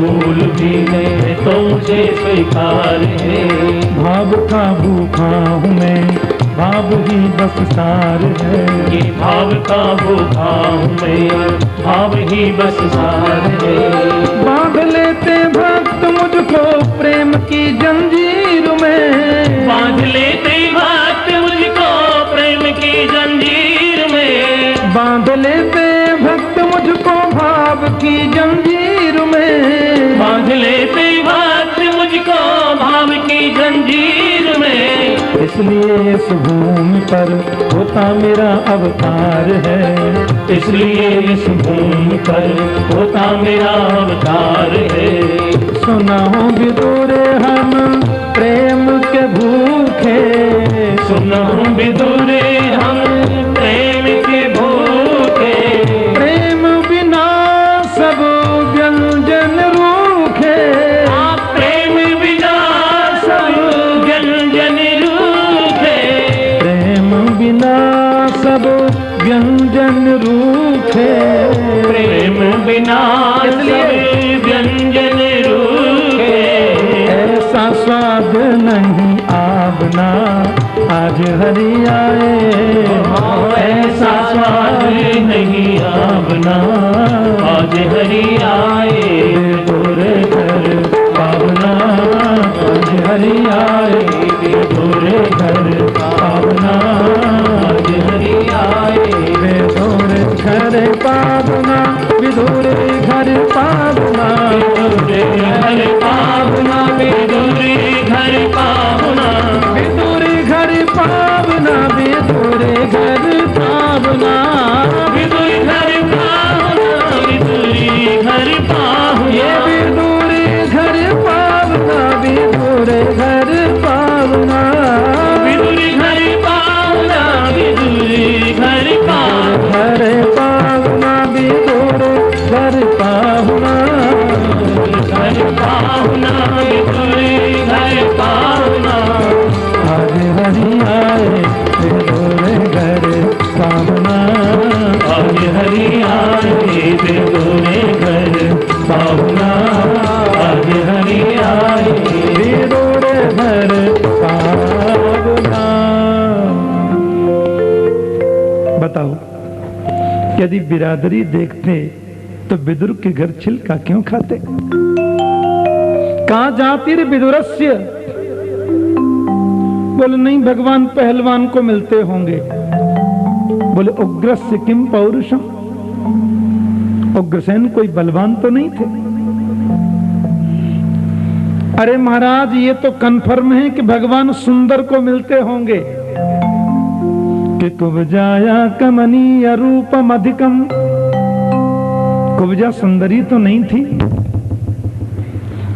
फूल भी है तो मुझे स्वीकार है। भाव का भूखा हूँ मैं, भाव ही बस सार है। ये भाव का भूखा हूँ मैं, भाव ही बस सार है। बांध लेते भक्त मुझको प्रेम की जंजीर में, बांध लेते भक्त मुझको प्रेम की जंजीर में, बांध लेते भक्त मुझको भाव की जंजीर में, बांध लेते भक्त मुझको भाव की जंजीर में। इसलिए इस भूमि पर होता मेरा अवतार है, इसलिए इस भूमि पर होता मेरा अवतार है। सुना हो विदुर हम प्रेम के भूखे, सुना विदुर हम प्रेम के भूखे, प्रेम बिना सब व्यंजन रूखे, प्रेम बिना सब व्यंजन रूखे, प्रेम बिना सब व्यंजन रूखे, प्रेम बिना सब व्यंजन रूखे। ऐसा स्वाद नहीं आबना आज हरि आए, ऐसा स्वाद नहीं आबना आज हरि आए। गोरे घर पावना आज हरि आए, गोरे घर पावना आज हरि आए। गोरे घर पावना विदुर घर पावना, विदुर घर पावना, विदुर घर पावना, विदुर घर पावना, विदुर घर पावना, विदुर घर पावना, विदुर घर पावना। ये विदुर घर पावना, विदुर घर पावना, विदुर घर पावना, विदुर घर पावना, घर पावना, विदुर घर पावना, घर पावना, विदुर घर पावना। आज हरि आए विदुर घर पावना, आज हरि आए विदुर घर पावना, आज हरि आए। विदुर घर पावना। बताओ, यदि बिरादरी देखते तो विदुर के घर छिलका क्यों खाते? कहाँ जातिर विदुरस्य? बोले नहीं, भगवान पहलवान को मिलते होंगे। बोले उग्रस्य किम पौरुषम, उग्रसेन कोई बलवान तो नहीं थे? अरे महाराज, ये तो कन्फर्म है कि भगवान सुंदर को मिलते होंगे कि कुब्जाया कमनीय रूपम अधिकम। कुब्जा सुंदरी तो नहीं थी,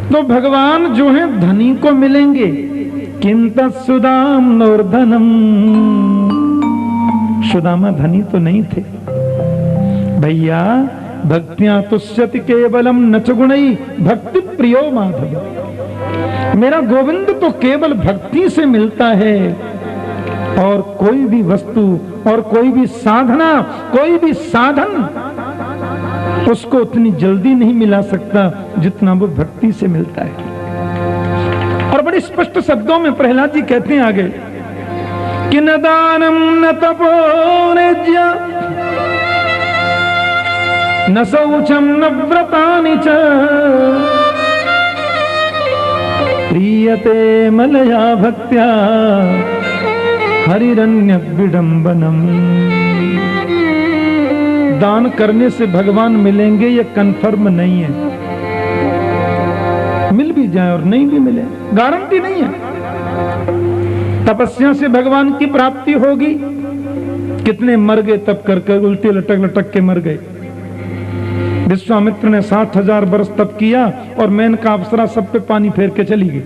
तो भगवान जो है धनी को मिलेंगे। किंत सुदाम नोर्धनम, सुदामा धनी तो नहीं थे। भैया भक्तियां तुष्यति केवलम नच गुणई भक्ति प्रियो माधव। मेरा गोविंद तो केवल भक्ति से मिलता है, और कोई भी वस्तु और कोई भी साधना, कोई भी साधन उसको उतनी जल्दी नहीं मिला सकता जितना वो भक्ति से मिलता है। और बड़े स्पष्ट शब्दों में प्रहलाद जी कहते हैं आगे कि न दानम न तपो न शौचम न व्रतानि च प्रीयते मलया भक्त्या हरिरन्य विडंबनम। दान करने से भगवान मिलेंगे ये कंफर्म नहीं है, मिल भी जाए और नहीं भी मिले, गारंटी नहीं है। तपस्या से भगवान की प्राप्ति होगी। कितने मर गए तप कर कर, उल्टे लटक लटक के मर गए। विश्वामित्र ने 60,000 वर्ष तप किया और मेनका अप्सरा सब पे पानी फेर के चली गई।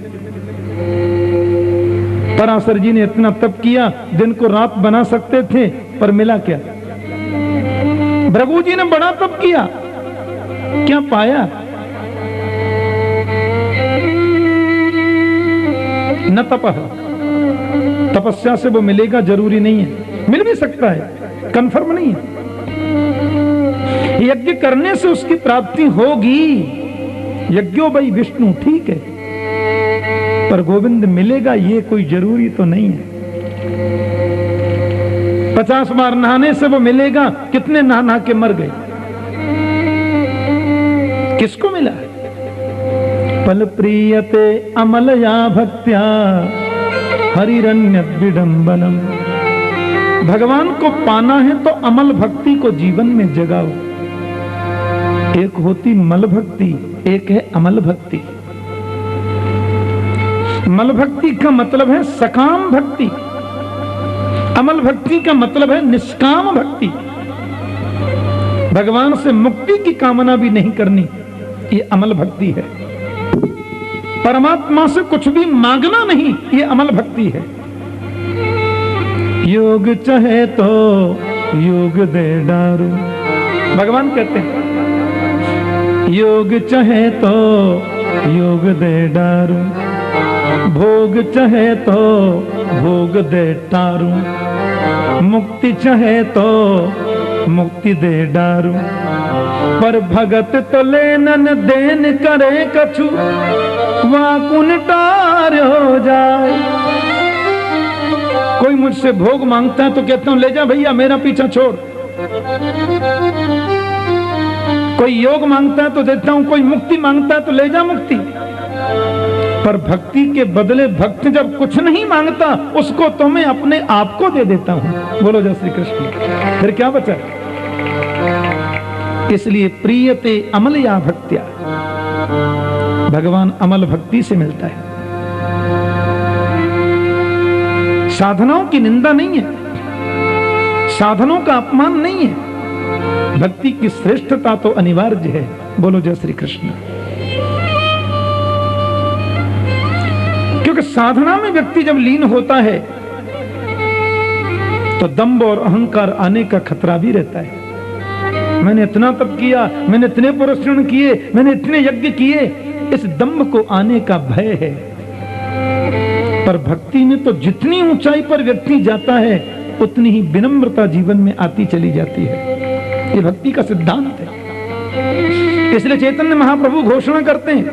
पराशर जी ने इतना तप किया, दिन को रात बना सकते थे, पर मिला क्या? भृगु जी ने बड़ा तप किया, क्या पाया? न तपः, तपस्या से वो मिलेगा जरूरी नहीं है, मिल भी सकता है, कंफर्म नहीं है। यज्ञ करने से उसकी प्राप्ति होगी, यज्ञो भाई विष्णु ठीक है, पर गोविंद मिलेगा ये कोई जरूरी तो नहीं है। 50 बार नहाने से वो मिलेगा, कितने नहा नहा के मर गए, किसको मिला? पल प्रियते अमलया भक्त्या हरिरन्य विडंबनम। भगवान को पाना है तो अमल भक्ति को जीवन में जगाओ। एक होती मल भक्ति, एक है अमल भक्ति। मल भक्ति का मतलब है सकाम भक्ति, अमल भक्ति का मतलब है निष्काम भक्ति। भगवान से मुक्ति की कामना भी नहीं करनी, ये अमल भक्ति है। परमात्मा से कुछ भी मांगना नहीं, ये अमल भक्ति है। योग चाहे तो योग दे डारू, भगवान कहते हैं योग चाहे तो योग दे डारू, भोग चाहे तो भोग दे टारू, मुक्ति चाहे तो मुक्ति दे डारू, पर भगत तो लेनन देन करे कछु, वाकुन टार हो जाए। कोई मुझसे भोग मांगता है तो कहता हूं ले जा भैया मेरा पीछा छोड़। कोई योग मांगता है तो देता हूं, कोई मुक्ति मांगता है तो ले जा मुक्ति। पर भक्ति के बदले भक्त जब कुछ नहीं मांगता, उसको तो मैं अपने आप को दे देता हूं। बोलो जय श्री कृष्ण। फिर क्या बचा? इसलिए प्रियते अमलया भक्त्या, भगवान अमल भक्ति से मिलता है। साधनाओं की निंदा नहीं है, साधनों का अपमान नहीं है, भक्ति की श्रेष्ठता तो अनिवार्य है। बोलो जय श्री कृष्ण। क्योंकि साधना में व्यक्ति जब लीन होता है तो दंभ और अहंकार आने का खतरा भी रहता है। मैंने इतना तप किया, मैंने इतने परिश्रम किए, मैंने इतने यज्ञ किए, इस दंभ को आने का भय है। पर भक्ति में तो जितनी ऊंचाई पर व्यक्ति जाता है उतनी ही विनम्रता जीवन में आती चली जाती है। ये भक्ति का सिद्धांत है। इसलिए चैतन्य महाप्रभु घोषणा करते हैं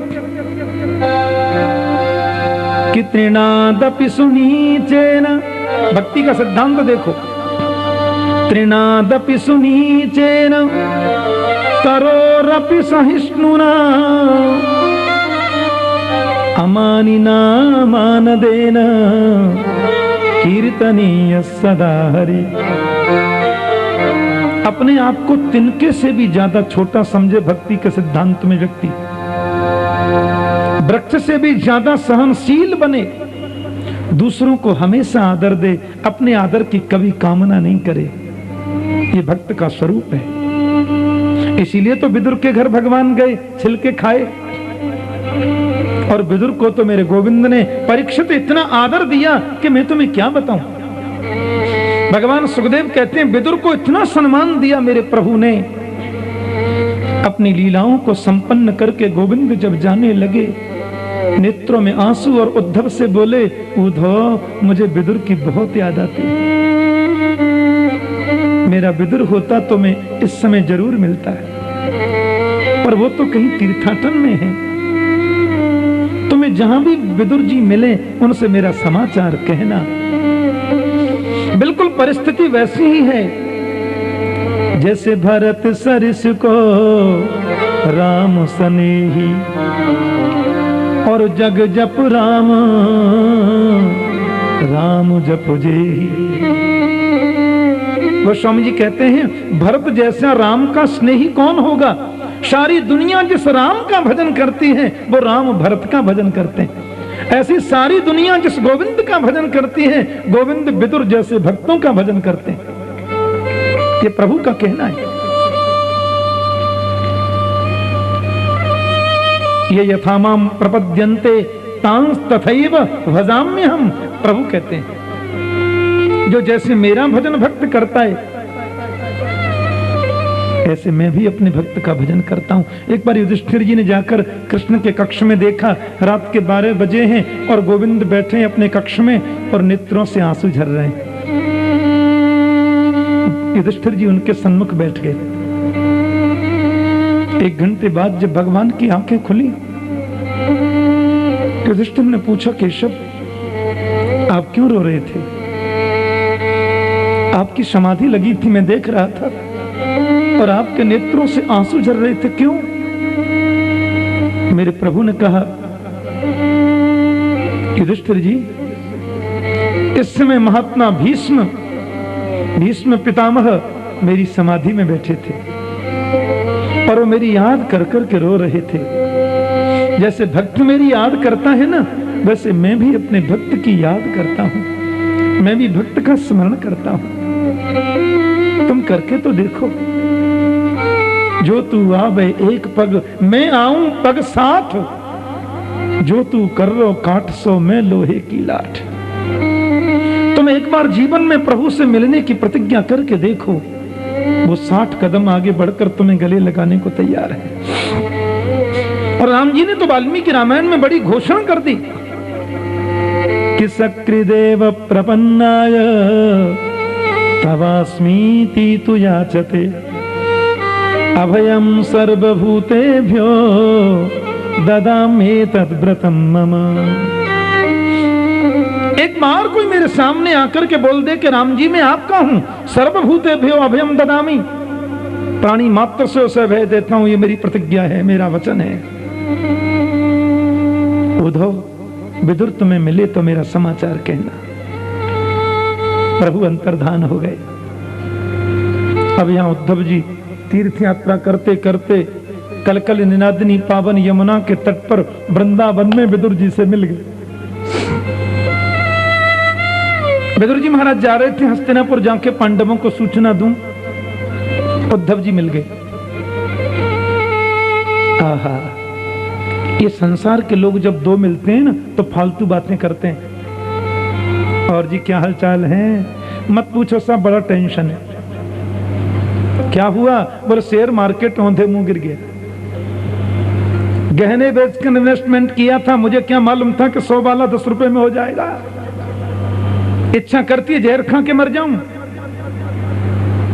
कि तृणादपि सुनीचेन, भक्ति का सिद्धांत देखो, तृणादपि सुनीचेन तरोरपि सहिष्णुना अमानिना मानदेन कीर्तनीय सदा हरि। अपने आप को तिनके से भी ज्यादा छोटा समझे भक्ति के सिद्धांत में व्यक्ति, वृक्ष से भी ज्यादा सहनशील बने, दूसरों को हमेशा आदर दे, अपने आदर की कभी कामना नहीं करे। ये भक्त का स्वरूप है। इसीलिए तो विदुर के घर भगवान गए, छिलके खाए। और विदुर को तो मेरे गोविंद ने परीक्षित इतना आदर दिया कि मैं तुम्हें क्या बताऊं। भगवान सुखदेव कहते हैं विदुर को इतना सम्मान दिया मेरे प्रभु ने। अपनी लीलाओं को संपन्न करके गोविंद जब जाने लगे, नेत्रों में आंसू और उद्धव से बोले, उद्धव मुझे विदुर की बहुत याद आती। मेरा विदुर होता तो मैं इस समय जरूर मिलता है, पर वो तो कहीं तीर्थाटन में है। तुम्हें जहां भी विदुर जी मिले उनसे मेरा समाचार कहना। बिल्कुल परिस्थिति वैसी ही है जैसे भरत सरिस को राम सनेही और जग जप राम राम जप जेही। गोस्वामी जी कहते हैं भरत जैसा राम का स्नेही कौन होगा। सारी दुनिया जिस राम का भजन करती है वो राम भरत का भजन करते हैं। ऐसी सारी दुनिया जिस गोविंद का भजन करती है, गोविंद विदुर जैसे भक्तों का भजन करते हैं। ये प्रभु का कहना है। ये यथामाम प्रपद्यन्ते तांस तथैव भजाम्य हम, प्रभु कहते हैं जो जैसे मेरा भजन भक्त करता है ऐसे मैं भी अपने भक्त का भजन करता हूं। एक बार युधिष्ठिर जी ने जाकर कृष्ण के कक्ष में देखा, रात के 12 बजे हैं और गोविंद बैठे हैं अपने कक्ष में और नेत्रों से आंसू झर रहे हैं। युधिष्ठिर जी उनके सन्मुख बैठ गए। 1 घंटे बाद जब भगवान की आंखें खुली युधिष्ठिर ने पूछा, केशव आप क्यों रो रहे थे? आपकी समाधि लगी थी, मैं देख रहा था, और आपके नेत्रों से आंसू झर रहे थे, क्यों? मेरे प्रभु ने कहा, युधिष्ठिर जी, इस समय महात्मा भीष्म पितामह मेरी समाधि में बैठे थे और वो मेरी याद कर कर के रो रहे थे। जैसे भक्त मेरी याद करता है ना, वैसे मैं भी अपने भक्त की याद करता हूं, मैं भी भक्त का स्मरण करता हूं। तुम करके तो देखो, जो तू आवे एक पग, मैं आऊं पग 60, जो तू कर रो काट सो, मैं लोहे की लाठ। तुम एक बार जीवन में प्रभु से मिलने की प्रतिज्ञा करके देखो, वो 60 कदम आगे बढ़कर तुम्हें गले लगाने को तैयार है। और राम जी ने तो वाल्मीकि रामायण में बड़ी घोषणा कर दी कि सकृदेव प्रपन्नाय तवास्मीति तु याचते अभयम सर्वभूतेभ्यो ददाम्येतद् व्रतं मम। एक बार कोई मेरे सामने आकर के बोल दे कि राम जी मैं आपका हूं, सर्वभूतेभ्यो अभयम ददामि, प्राणी मात्र से उसे अभय देता हूं, ये मेरी प्रतिज्ञा है, मेरा वचन है। उद्धव, विदुर तुम्हें मिले तो मेरा समाचार कहना। प्रभु अंतर्धान हो गए। अब यहां उद्धव जी तीर्थ यात्रा करते करते कलकल निनादिनी पावन यमुना के तट पर वृंदावन में विदुर जी से मिल गए। विदुर जी महाराज जा रहे थे हस्तिनापुर, जाके पांडवों को सूचना दूं, उद्धव जी मिल गए। आहा, ये संसार के लोग जब दो मिलते हैं ना तो फालतू बातें करते हैं। और जी क्या हालचाल है? मत पूछो, सब बड़ा टेंशन है। क्या हुआ? बोले शेयर मार्केट औंधे मुंह गिर गया, गहने बेच कर इन्वेस्टमेंट किया था, मुझे क्या मालूम था कि 100 वाला 10 रुपए में हो जाएगा। इच्छा करती है जहर खा के मर जाऊं।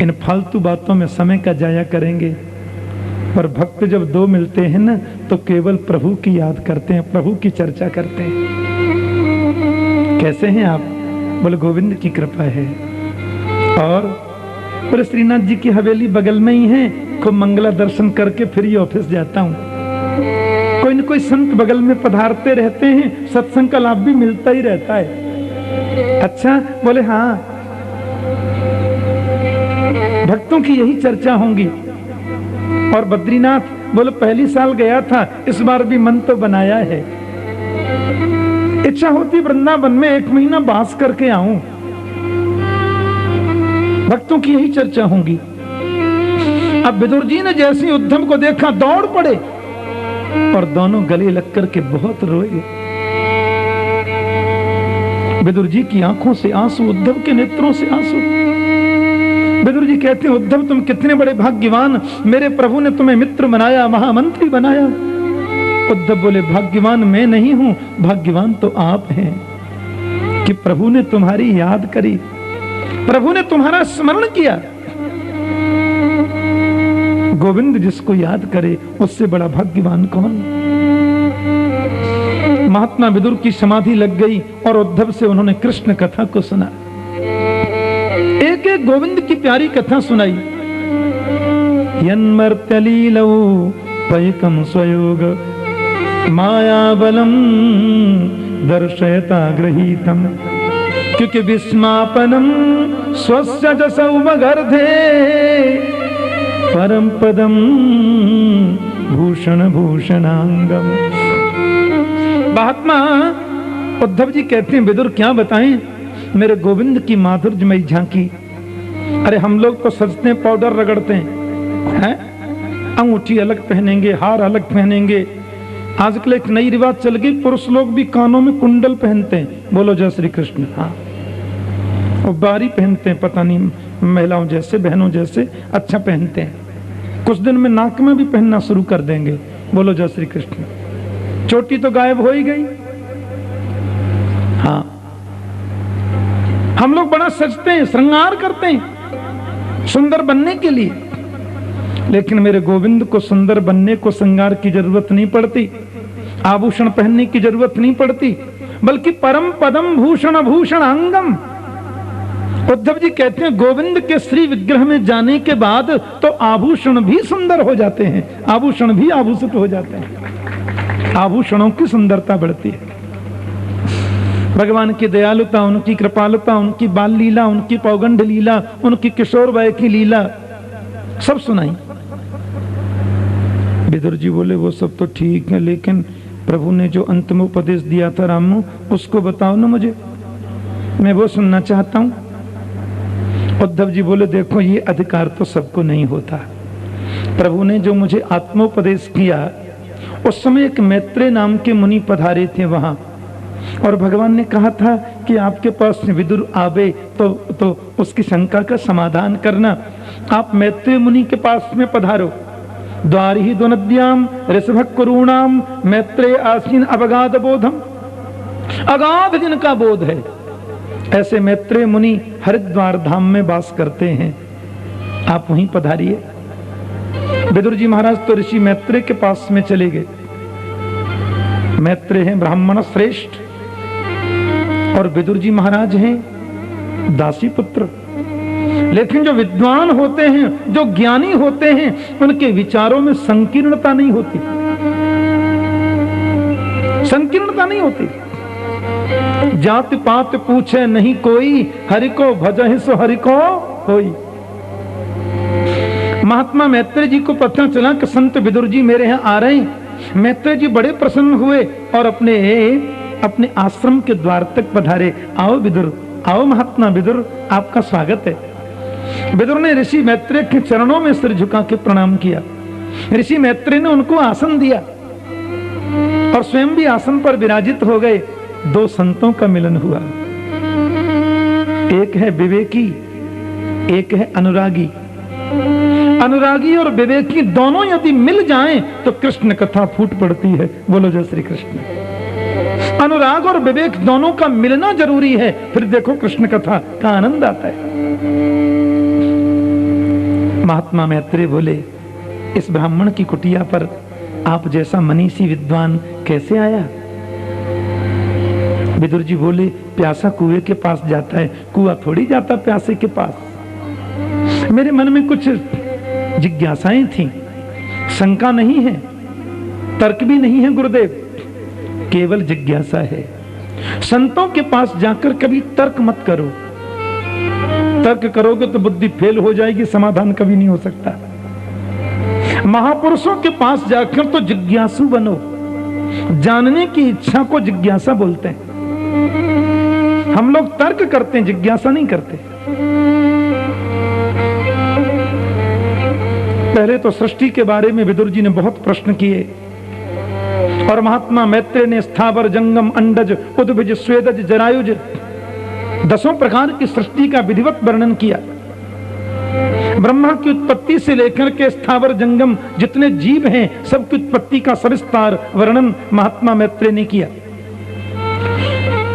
इन फालतू बातों में समय का जाया करेंगे। पर भक्त जब दो मिलते हैं ना तो केवल प्रभु की याद करते हैं, प्रभु की चर्चा करते हैं। कैसे हैं आप? बोले गोविंद की कृपा है। और बोले श्रीनाथ जी की हवेली बगल में ही है, खूब मंगला दर्शन करके फिर ही ऑफिस जाता हूं। कोई न कोई संत बगल में पधारते रहते हैं, सत्संग का लाभ भी मिलता ही रहता है। अच्छा, बोले हाँ, भक्तों की यही चर्चा होंगी। और बद्रीनाथ, बोले पहली साल गया था, इस बार भी मन तो बनाया है, इच्छा होती वृंदावन में 1 महीना बास करके आऊं। भक्तों की यही चर्चा होंगी। अब विदुर जी ने जैसे उद्धव को देखा दौड़ पड़े और दोनों गले लग करके बहुत रोए। विदुर जी की आंखों से आंसू, उद्धव के नेत्रों से आंसू। विदुर जी कहते हैं, उद्धव तुम कितने बड़े भाग्यवान, मेरे प्रभु ने तुम्हें मित्र बनाया, महामंत्री बनाया। उद्धव बोले, भाग्यवान मैं नहीं हूं, भाग्यवान तो आप हैं कि प्रभु ने तुम्हारी याद करी, प्रभु ने तुम्हारा स्मरण किया। गोविंद जिसको याद करे उससे बड़ा भाग्यवान कौन? महात्मा विदुर की समाधि लग गई और उद्धव से उन्होंने कृष्ण कथा को सुना। एक एक गोविंद की प्यारी कथा सुनाई। यन्मर्त्यलीलौ पैकं स्वयोग मायाबलम दर्शयता गृहीतम, क्योंकि विस्मापनम स्वस्य च सौमगर्धे परम पदम भूषण भूषणांगम। महात्मा उद्धव जी कहते हैं, विदुर क्या बताएं मेरे गोविंद की माधुर्यमयी झांकी। अरे हम लोग तो सजते हैं, पाउडर रगड़ते हैं, अंगूठी अलग पहनेंगे, हार अलग पहनेंगे। आजकल एक नई रिवाज चल गई, पुरुष लोग भी कानों में कुंडल पहनते हैं। बोलो जय श्री कृष्ण। हाँ, और बारी पहनते हैं, पता नहीं महिलाओं जैसे, बहनों जैसे अच्छा पहनते हैं। कुछ दिन में नाक में भी पहनना शुरू कर देंगे। बोलो जय श्री कृष्ण। चोटी तो गायब हो ही गई। हाँ, हम लोग बड़ा सजते हैं, श्रृंगार करते हैं सुंदर बनने के लिए, लेकिन मेरे गोविंद को सुंदर बनने को श्रृंगार की जरूरत नहीं पड़ती। आभूषण पहनने की जरूरत नहीं पड़ती, बल्कि परम पदम भूषण भूषण अंगम। उद्धव जी कहते हैं गोविंद के श्री विग्रह में जाने के बाद तो आभूषण भी सुंदर हो जाते हैं, आभूषण भी आभूषित हो जाते हैं, आभूषणों की सुंदरता बढ़ती है। भगवान की दयालुता, उनकी कृपालुता, उनकी बाल लीला, उनकी पौगंड लीला, उनकी किशोर वय की लीला सब सुनाई। विदुर जी बोले वो सब तो ठीक है, लेकिन प्रभु ने जो अंतिम उपदेश दिया था रामू, उसको बताओ ना मुझे, मैं वो सुनना चाहता हूं। उद्धव जी बोले देखो ये अधिकार तो सबको नहीं होता। प्रभु ने जो मुझे आत्मोपदेश किया, उस समय एक मैत्रेय नाम के मुनि पधारे थे वहां, और भगवान ने कहा था कि आपके पास विदुर आवे तो उसकी शंका का समाधान करना। आप मैत्रेय मुनि के पास में पधारो। द्वार ही द्वनद्याम ऋषभक कुरूणाम मैत्रेय आसीन अवगाध बोधम। अगाध जिनका बोध है, ऐसे मैत्रेय मुनि हरिद्वार धाम में वास करते हैं, आप वहीं पधारिए। विदुर जी महाराज तो ऋषि मैत्रेय के पास में चले गए। मैत्रेय हैं ब्राह्मण श्रेष्ठ, और विदुर जी महाराज हैं दासी पुत्र। लेकिन जो विद्वान होते हैं, जो ज्ञानी होते हैं, उनके विचारों में संकीर्णता नहीं होती, संकीर्णता नहीं होती। जाति पात पूछे नहीं कोई, हरि को भजहि सो हरि को होई। महात्मा मैत्रेय जी को पता चला कि संत विदुर जी मेरे यहाँ आ रहे हैं। मैत्रेय जी बड़े प्रसन्न हुए और अपने आश्रम के द्वार तक पधारे। आओ विदुर, आओ महात्मा विदुर, आपका स्वागत है। विदुर ने ऋषि मैत्रेय के चरणों में सिर झुका के प्रणाम किया। ऋषि मैत्रेय ने उनको आसन दिया और स्वयं भी आसन पर विराजित हो गए। दो संतों का मिलन हुआ, एक है विवेकी, एक है अनुरागी। अनुरागी और विवेकी दोनों यदि मिल जाएं तो कृष्ण कथा फूट पड़ती है। बोलो जय श्री कृष्ण। अनुराग और विवेक दोनों का मिलना जरूरी है, फिर देखो कृष्ण कथा का आनंद आता है। महात्मा मैत्रेय बोले इस ब्राह्मण की कुटिया पर आप जैसा मनीषी विद्वान कैसे आया? विदुर जी बोले प्यासा कुएं के पास जाता है, कुआं थोड़ी जाता प्यासे के पास। मेरे मन में कुछ जिज्ञासाएं थी, शंका नहीं है, तर्क भी नहीं है गुरुदेव, केवल जिज्ञासा है। संतों के पास जाकर कभी तर्क मत करो, तर्क करोगे तो बुद्धि फेल हो जाएगी, समाधान कभी नहीं हो सकता। महापुरुषों के पास जाकर तो जिज्ञासु बनो। जानने की इच्छा को जिज्ञासा बोलते हैं। हम लोग तर्क करते हैं, जिज्ञासा नहीं करते। पहले तो सृष्टि के बारे में विदुर जी ने बहुत प्रश्न किए, और महात्मा मैत्रेय ने स्थावर जंगम अंडज उद्भिज स्वेदज जरायुज 10 प्रकार की सृष्टि का विधिवत वर्णन किया। ब्रह्मा की उत्पत्ति से लेकर के स्थावर जंगम जितने जीव हैं, सबकी उत्पत्ति का सविस्तार वर्णन महात्मा मैत्रेय ने किया।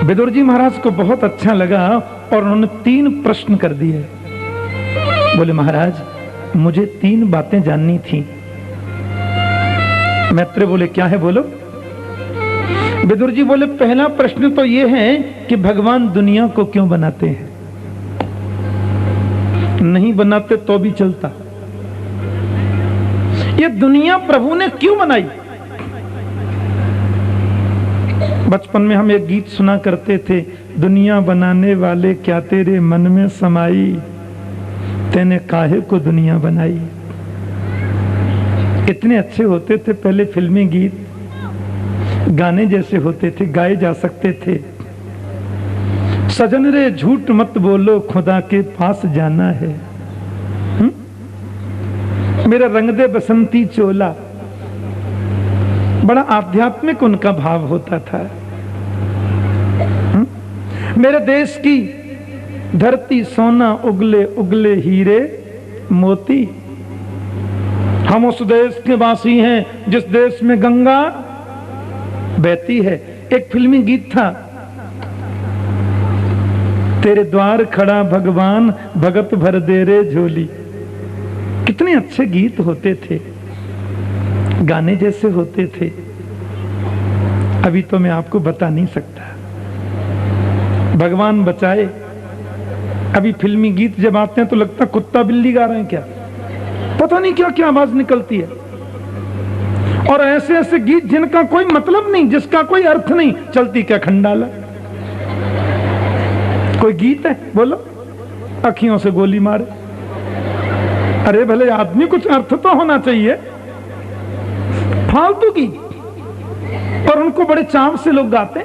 विदुर जी महाराज को बहुत अच्छा लगा और उन्होंने 3 प्रश्न कर दिए। बोले महाराज मुझे 3 बातें जाननी थी। मैत्रेय बोले क्या है बोलो। विदुर जी बोले पहला प्रश्न तो यह है कि भगवान दुनिया को क्यों बनाते हैं? नहीं बनाते तो भी चलता। ये दुनिया प्रभु ने क्यों बनाई? बचपन में हम एक गीत सुना करते थे, दुनिया बनाने वाले क्या तेरे मन में समाई, तेने काहे को दुनिया बनाई। कितने अच्छे होते थे पहले फिल्मी गीत, गाने जैसे होते थे, गाए जा सकते थे। सजन रे झूठ मत बोलो, खुदा के पास जाना है। मेरा रंग दे बसंती चोला, बड़ा आध्यात्मिक उनका भाव होता था। मेरे देश की धरती सोना, उगले उगले हीरे मोती। हम उस देश के वासी हैं जिस देश में गंगा बहती है। एक फिल्मी गीत था, तेरे द्वार खड़ा भगवान, भगत भर दे रे झोली। कितने अच्छे गीत होते थे, गाने जैसे होते थे। अभी तो मैं आपको बता नहीं सकता, भगवान बचाए। अभी फिल्मी गीत जब आते हैं तो लगता है कुत्ता बिल्ली गा रहे हैं क्या, पता नहीं क्या क्या आवाज निकलती है। और ऐसे ऐसे गीत जिनका कोई मतलब नहीं, जिसका कोई अर्थ नहीं, चलती क्या खंडाला। कोई गीत है बोलो, अखियों से गोली मारे। अरे भले आदमी, कुछ अर्थ तो होना चाहिए। फालतू गीत, और उनको बड़े चाव से लोग गाते।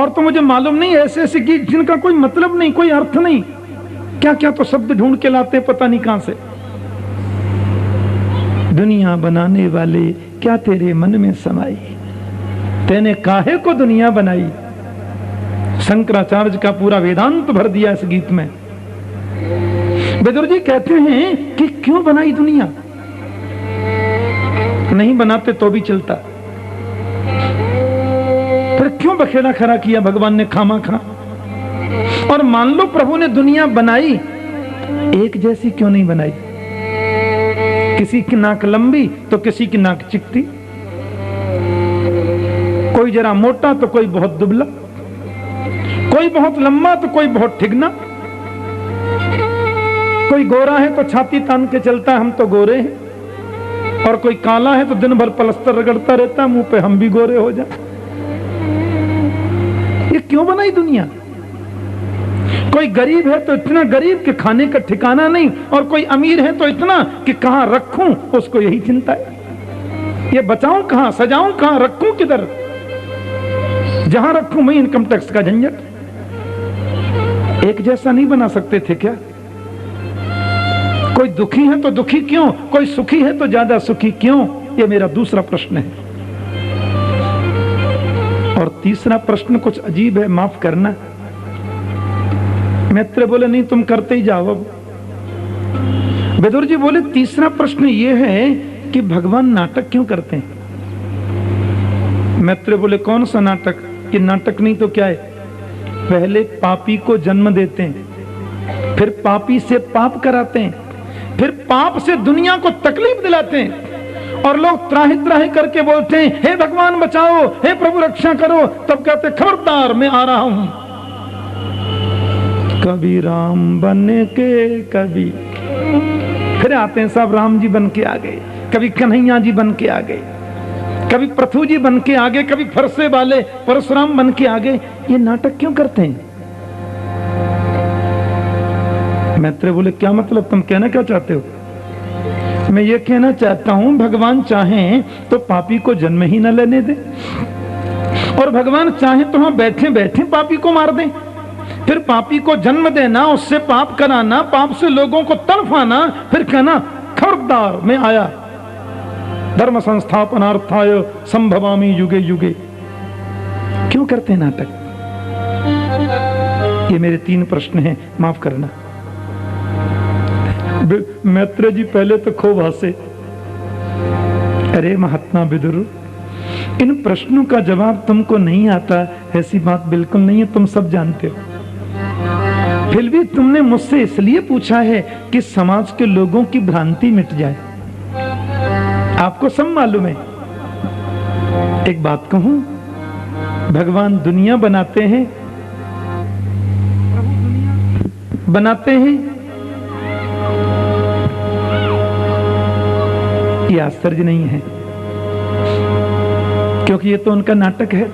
और तो मुझे मालूम नहीं, ऐसे ऐसे गीत जिनका कोई मतलब नहीं, कोई अर्थ नहीं, क्या क्या तो शब्द ढूंढ के लाते पता नहीं कहां से। दुनिया बनाने वाले क्या तेरे मन में समाई, तेने काहे को दुनिया बनाई। शंकराचार्य का पूरा वेदांत भर दिया इस गीत में। विदुर जी कहते हैं कि क्यों बनाई दुनिया, नहीं बनाते तो भी चलता, फिर क्यों बखेड़ा खड़ा किया भगवान ने खामा खा। और मान लो प्रभु ने दुनिया बनाई, एक जैसी क्यों नहीं बनाई। किसी की नाक लंबी तो किसी की नाक चिकती, कोई जरा मोटा तो कोई बहुत दुबला, कोई बहुत लंबा तो कोई बहुत ठिगना, कोई गोरा है तो छाती तान के चलता है हम तो गोरे हैं, और कोई काला है तो दिन भर पलस्तर रगड़ता रहता है मुंह पे हम भी गोरे हो जाए। ये क्यों बनाई दुनिया। कोई गरीब है तो इतना गरीब कि खाने का ठिकाना नहीं, और कोई अमीर है तो इतना कि कहां रखूं उसको यही चिंता है। ये बचाऊं कहां, सजाऊं कहां, रखूं किधर। जहां रखूं मैं इनकम टैक्स का झंझट। एक जैसा नहीं बना सकते थे क्या। कोई दुखी है तो दुखी क्यों, कोई सुखी है तो ज्यादा सुखी क्यों, ये मेरा दूसरा प्रश्न है। और तीसरा प्रश्न कुछ अजीब है, माफ करना। मैत्र बोले नहीं तुम करते ही जाओ। अब विदुर जी बोले तीसरा प्रश्न ये है कि भगवान नाटक क्यों करते हैं। मैत्र बोले कौन सा नाटक, कि नाटक नहीं तो क्या है। पहले पापी को जन्म देते हैं, फिर पापी से पाप कराते हैं, फिर पाप से दुनिया को तकलीफ दिलाते हैं, और लोग त्राहि त्राहि करके बोलते हैं हे भगवान बचाओ, हे प्रभु रक्षा करो। तब कहते खबरदार मैं आ रहा हूं। कभी राम बन के, कभी फिर आते हैं सब राम जी बन के आ गए, कभी कन्हैया जी बन के आ गए, कभी पृथु जी बन के आ गए, कभी फरसे वाले परशुराम बन के आ गए। ये नाटक क्यों करते हैं। मैत्रेय बोले क्या मतलब, तुम कहना क्या चाहते हो। मैं ये कहना चाहता हूं भगवान चाहें तो पापी को जन्म ही न लेने दे, और भगवान चाहे तो वहां बैठे बैठे पापी को मार दें, फिर पापी को जन्म देना, उससे पाप कराना, पाप से लोगों को तड़फाना, फिर कहना खबरदार मैं आया, धर्म संस्थापनार्थाय संभवामि युगे युगे। क्यों करते हैं नाटक। ये मेरे 3 प्रश्न हैं, माफ करना। मैत्रेय जी पहले तो खूब हंसे। अरे महात्मा विदुर, इन प्रश्नों का जवाब तुमको नहीं आता, ऐसी बात बिल्कुल नहीं है, तुम सब जानते हो। फिर भी तुमने मुझसे इसलिए पूछा है कि समाज के लोगों की भ्रांति मिट जाए। आपको सब मालूम है। एक बात कहूं, भगवान दुनिया बनाते हैं, ये आश्चर्य नहीं है, क्योंकि ये तो उनका नाटक है।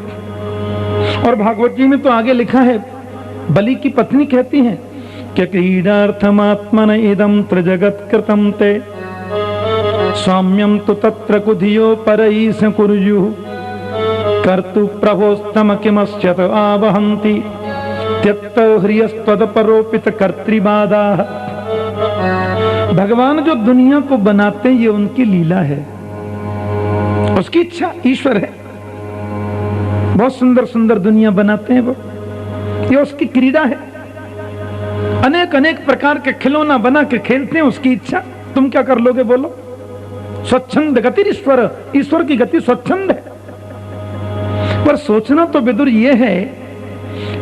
और भागवत जी में तो आगे लिखा है, बलि की पत्नी कहती है कि क्रीडार्थमात्मन इदं त्रिजगत् कृतं ते साम्यं तु तत्र कुधियो परैष कुर्युः कर्तु प्रभोस्तम किमश्चत आवहन्ति त्यक्तो ह्रियस्त्वदपरोपित कर्तृबाधाः। भगवान जो दुनिया को बनाते हैं ये उनकी लीला है, उसकी इच्छा, ईश्वर है। बहुत सुंदर सुंदर दुनिया बनाते हैं वो, ये उसकी क्रीड़ा है। अनेक अनेक प्रकार के खिलौना बना के खेलते हैं, उसकी इच्छा। तुम क्या कर लोगे बोलो। स्वच्छंद गति ईश्वर, ईश्वर की गति स्वच्छंद है। पर सोचना तो विदुर ये है,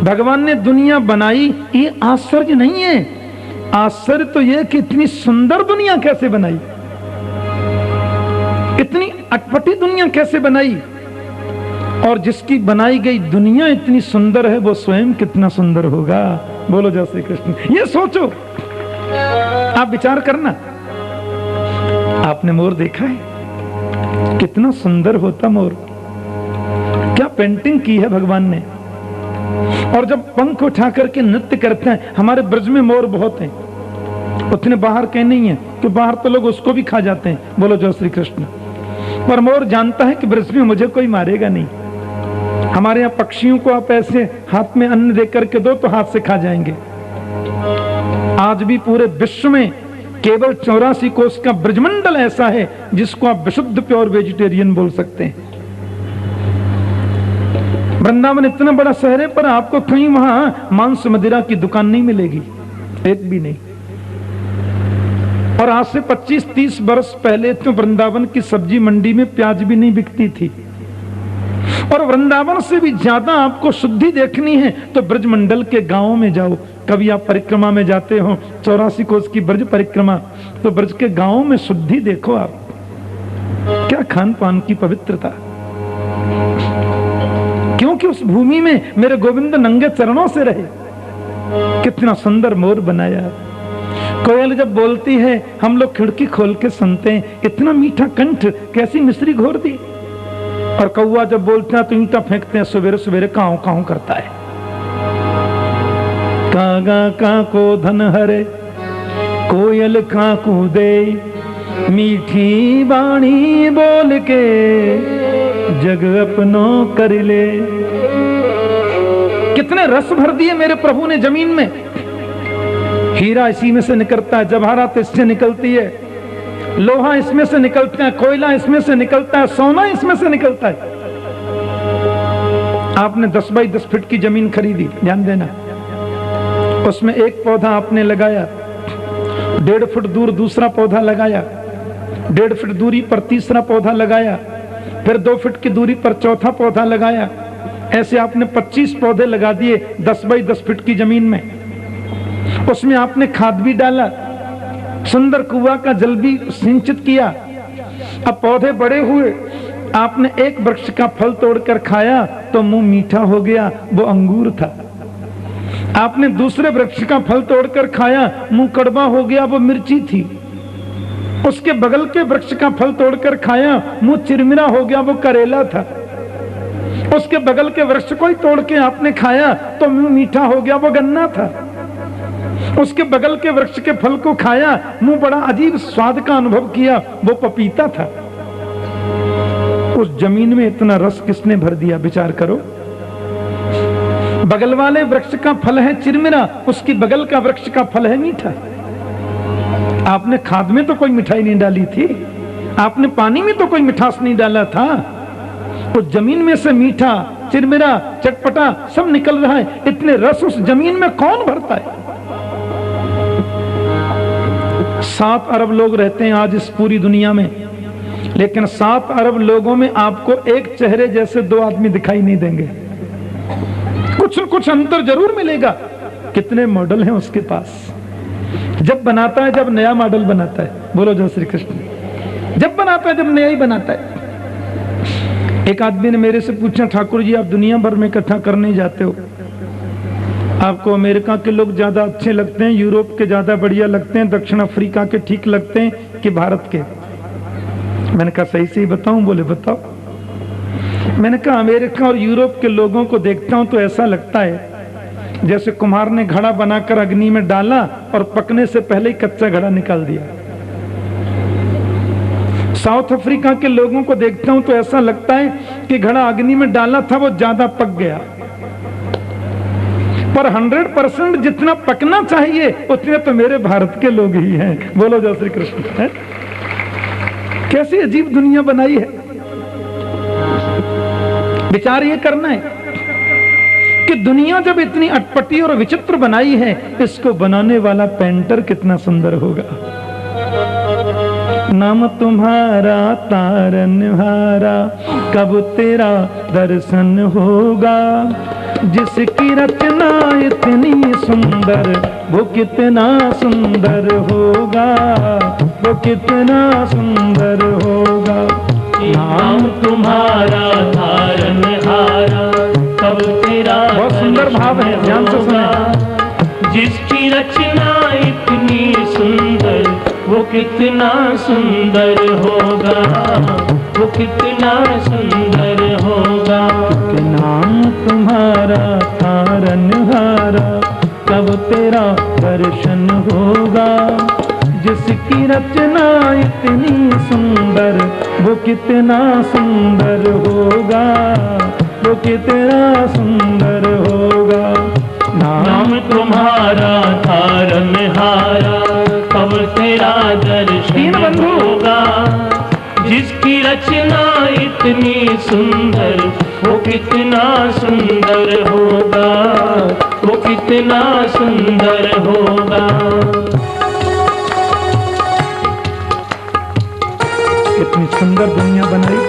भगवान ने दुनिया बनाई, ये आश्चर्य नहीं है। आश्चर्य तो ये कि इतनी सुंदर दुनिया कैसे बनाई, इतनी अटपटी दुनिया कैसे बनाई। और जिसकी बनाई गई दुनिया इतनी सुंदर है वो स्वयं कितना सुंदर होगा। बोलो जय श्री कृष्ण। ये सोचो, आप विचार करना। आपने मोर देखा है? कितना सुंदर होता मोर, क्या पेंटिंग की है भगवान ने। और जब पंख उठा करके नृत्य करते हैं, हमारे ब्रज में मोर बहुत हैं, उतने बाहर के नहीं है कि बाहर तो लोग उसको भी खा जाते हैं। बोलो जय श्री कृष्ण। पर मोर जानता है कि ब्रज में मुझे कोई मारेगा नहीं। हमारे यहाँ पक्षियों को आप ऐसे हाथ में अन्न दे करके दो तो हाथ से खा जाएंगे। आज भी पूरे विश्व में केवल 84 कोष का ब्रजमंडल ऐसा है जिसको आप विशुद्ध प्योर वेजिटेरियन बोल सकते हैं। वृंदावन इतना बड़ा शहर है पर आपको कहीं वहां मांस मदिरा की दुकान नहीं मिलेगी, एक भी नहीं। और आज से 25-30 वर्ष पहले तो वृंदावन की सब्जी मंडी में प्याज भी नहीं बिकती थी। और वृंदावन से भी ज्यादा आपको शुद्धि देखनी है तो ब्रजमंडल के गांवों में जाओ। कभी आप परिक्रमा में जाते हो, 84 कोस की ब्रज परिक्रमा, तो ब्रज के गांवों में शुद्धि देखो आप, क्या खान पान की पवित्रता। क्योंकि उस भूमि में मेरे गोविंद नंगे चरणों से रहे। कितना सुंदर मोर बनाया। कोयल जब बोलती है हम लोग खिड़की खोल के सुनते हैं, इतना मीठा कंठ, कैसी मिश्री घोर दी। और कौवा जब बोलते हैं तो ईंटा फेंकते हैं, सवेरे सवेरे काऊ काऊ करता है। कागा काको धन हरे, कोयल काकू दे, मीठी बाणी बोल के जग अपनो कर ले। कितने रस भर दिए मेरे प्रभु ने जमीन में। हीरा इसी में से निकलता है, जवाहरात इससे निकलती है, लोहा इसमें से निकलता है, कोयला इसमें से निकलता है, सोना इसमें से निकलता है। आपने 10 बाई 10 फीट की जमीन खरीदी, ध्यान देना, उसमें एक पौधा आपने लगाया, 1.5 फुट दूर दूसरा पौधा लगाया, 1.5 फुट दूरी पर तीसरा पौधा लगाया, फिर 2 फुट की दूरी पर चौथा पौधा लगाया। ऐसे आपने 25 पौधे लगा दिए 10 बाई 10 फीट की जमीन में। उसमें आपने खाद भी डाला, सुंदर कुआं का जल भी सिंचित किया। अब पौधे बड़े हुए, आपने एक वृक्ष का फल तोड़कर खाया तो मुंह मीठा हो गया, वो अंगूर था। आपने दूसरे वृक्ष का फल तोड़कर खाया, मुंह कड़वा हो गया, वो मिर्ची थी। उसके बगल के वृक्ष का फल तोड़कर खाया, मुंह चिरमिरा हो गया, वो करेला था। उसके बगल के वृक्ष को ही तोड़ के आपने खाया तो मुंह मीठा हो गया, वो गन्ना था। उसके बगल के वृक्ष के फल को खाया, मुंह बड़ा अजीब स्वाद का अनुभव किया, वो पपीता था। उस जमीन में इतना रस किसने भर दिया, विचार करो। बगल वाले वृक्ष का फल है चिरमिरा, उसकी बगल का वृक्ष का फल है मीठा। आपने खाद में तो कोई मिठाई नहीं डाली थी, आपने पानी में तो कोई मिठास नहीं डाला था। उस जमीन में से मीठा, चिरमिरा, चटपटा सब निकल रहा है। इतने रस उस जमीन में कौन भरता है? 7 अरब लोग रहते हैं आज इस पूरी दुनिया में, लेकिन 7 अरब लोगों में आपको एक चेहरे जैसे 2 आदमी दिखाई नहीं देंगे। कुछ न कुछ अंतर जरूर मिलेगा। कितने मॉडल हैं उसके पास। जब बनाता है, जब नया मॉडल बनाता है, बोलो जय श्री कृष्ण। जब बनाता है, जब नया ही बनाता है। एक आदमी ने मेरे से पूछा, ठाकुर जी आप दुनिया भर में कथा करने जाते हो, आपको अमेरिका के लोग ज्यादा अच्छे लगते हैं, यूरोप के ज्यादा बढ़िया लगते हैं, दक्षिण अफ्रीका के ठीक लगते हैं कि भारत के? मैंने कहा सही से ही बताऊं? बोले बताओ। मैंने कहा अमेरिका और यूरोप के लोगों को देखता हूं तो ऐसा लगता है जैसे कुम्हार ने घड़ा बनाकर अग्नि में डाला और पकने से पहले ही कच्चा घड़ा निकाल दिया। साउथ अफ्रीका के लोगों को देखता हूं तो ऐसा लगता है कि घड़ा अग्नि में डाला था वो ज्यादा पक गया। पर 100% जितना पकना चाहिए उतने तो मेरे भारत के लोग ही हैं। बोलो जय श्री कृष्ण। है कैसी अजीब दुनिया बनाई है। विचार ये करना है कि दुनिया जब इतनी अटपटी और विचित्र बनाई है, इसको बनाने वाला पेंटर कितना सुंदर होगा। नाम तुम्हारा तारनहारा, कब तेरा दर्शन होगा। जिसकी रचना इतनी सुंदर, वो कितना सुंदर होगा, वो कितना सुंदर होगा। नाम तुम्हारा तारनहारा, कितना सुंदर होगा, वो कितना सुंदर होगा। कि नाम तुम्हारा तारनहारा, कब तेरा दर्शन होगा। जिसकी रचना इतनी सुंदर, वो कितना सुंदर होगा, वो कितना सुंदर होगा। नाम तुम्हारा तारनहारा, कब तेरा दर्शन होगा। जिसकी रचना इतनी सुंदर, वो कितना सुंदर होगा, वो कितना सुंदर होगा। कितनी सुंदर दुनिया बनाई।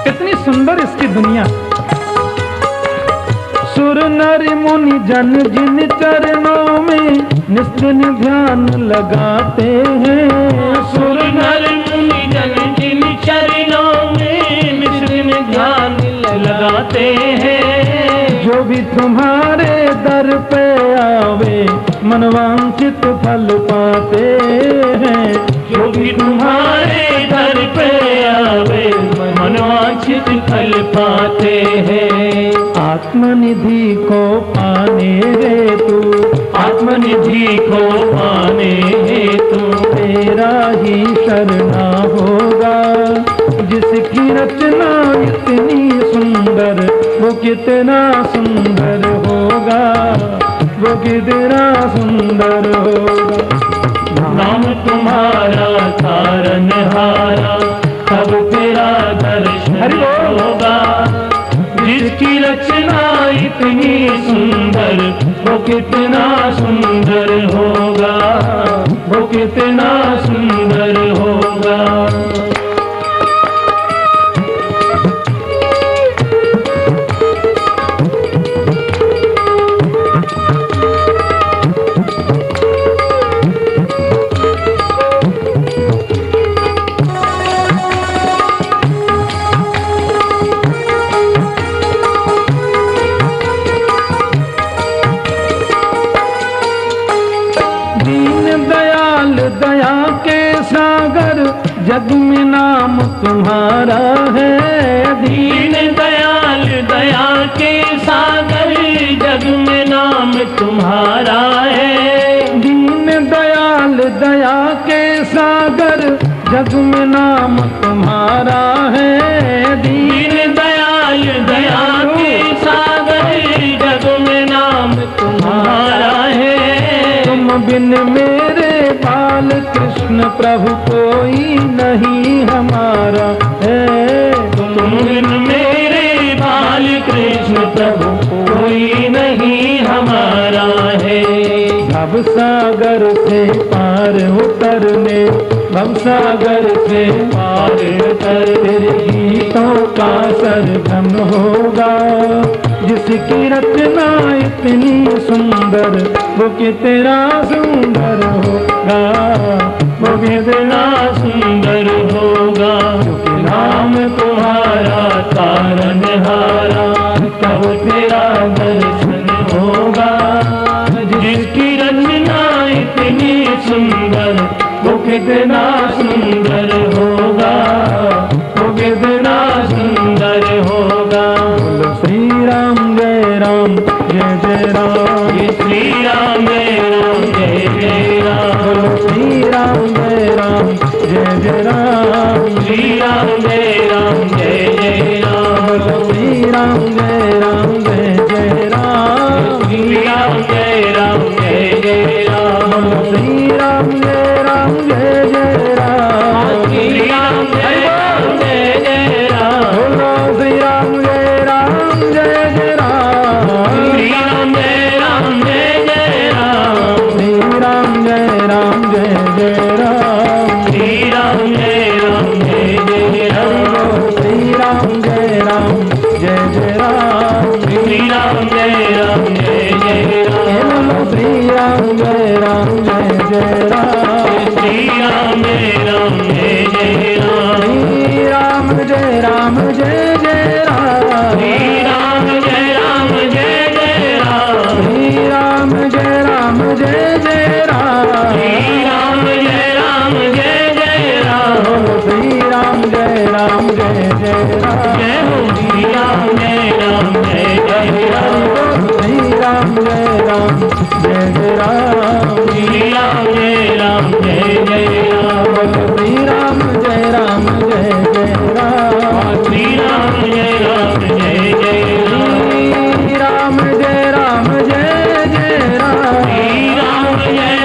कितनी सुंदर इसकी दुनिया। सुर नर मुनि जन जिन चरणों में निस्दिन ध्यान लगाते हैं। सुर नर मुनि जन जिन चरणों में निस्दिन ध्यान लगाते हैं। जो भी तुम्हारे दर पे आवे, मनवांछित फल पाते हैं। जो भी तुम्हारे दर पे आवे, मनवांछित फल पाते हैं। आत्मनिधि को पाने हेतु, आत्मनिधि को पाने हेतु तेरा ही शरणा होगा। जिसकी रचना इतनी सुंदर, वो कितना सुंदर होगा, वो कितना सुंदर होगा। नाम तुम्हारा तारनहारा, कब तेरा दर्शन होगा। जिसकी रचना इतनी सुंदर, वो कितना सुंदर होगा, वो कितना सुंदर होगा। दया के सागर, जग में नाम तुम्हारा है। दीन दयाल दया के सागर, जग में नाम तुम्हारा है। दीन दयाल दया के सागर, जग में नाम तुम्हारा है। दीन दयाल दया के सागर, जग में नाम तुम्हारा है। तुम बिन मेरे बाल कृष्ण प्रभु कोई नहीं हमारा है। तुम बिन मेरे बाल कृष्ण प्रभु कोई नहीं हमारा है। भव सागर से पार उतरने, भव सागर से पार उतर तेरे गीतों का सरगम होगा। जिसकी रचना इतनी सुंदर, वो कितना सुंदर होगा, वो कितना सुंदर होगा। क्योंकि नाम तुम्हारा तारनहारा, कब तेरा दर्शन होगा। जिसकी रचना इतनी सुंदर, वो कितना सुंदर होगा, वो कितना सुंदर होगा। बोलो श्री राम जय राम जय जय राम। ये श्री राम जय राम जय जय राम। बोलो श्री राम जय राम जय जय राम। श्री राम जय राम जय जय राम। बोलो श्री राम जय राम जय जय राम। श्री राम जय राम जय जय राम। बोलो श्री राम जय राम जय जय राम। श्री राम जय राम जय जय राम। बोलो श्री राम जय राम जय जय राम। श्री राम जय राम जय जय राम। श्री राम जय राम जय जय राम। श्री राम जय राम जय जय राम। श्री राम जय राम जय जय राम। जय जय राम, श्री राम जय राम जय जय राम, श्री राम जय राम जय जय राम, श्री राम जय राम जय जय राम, श्री राम जय राम जय जय राम, जय हो श्री राम जय राम जय जय राम, श्री राम जय राम जय जय राम, श्री राम जय राम जय जय राम, श्री राम जय राम जय जय राम, श्री राम जय राम जय जय राम, श्री राम जय राम जय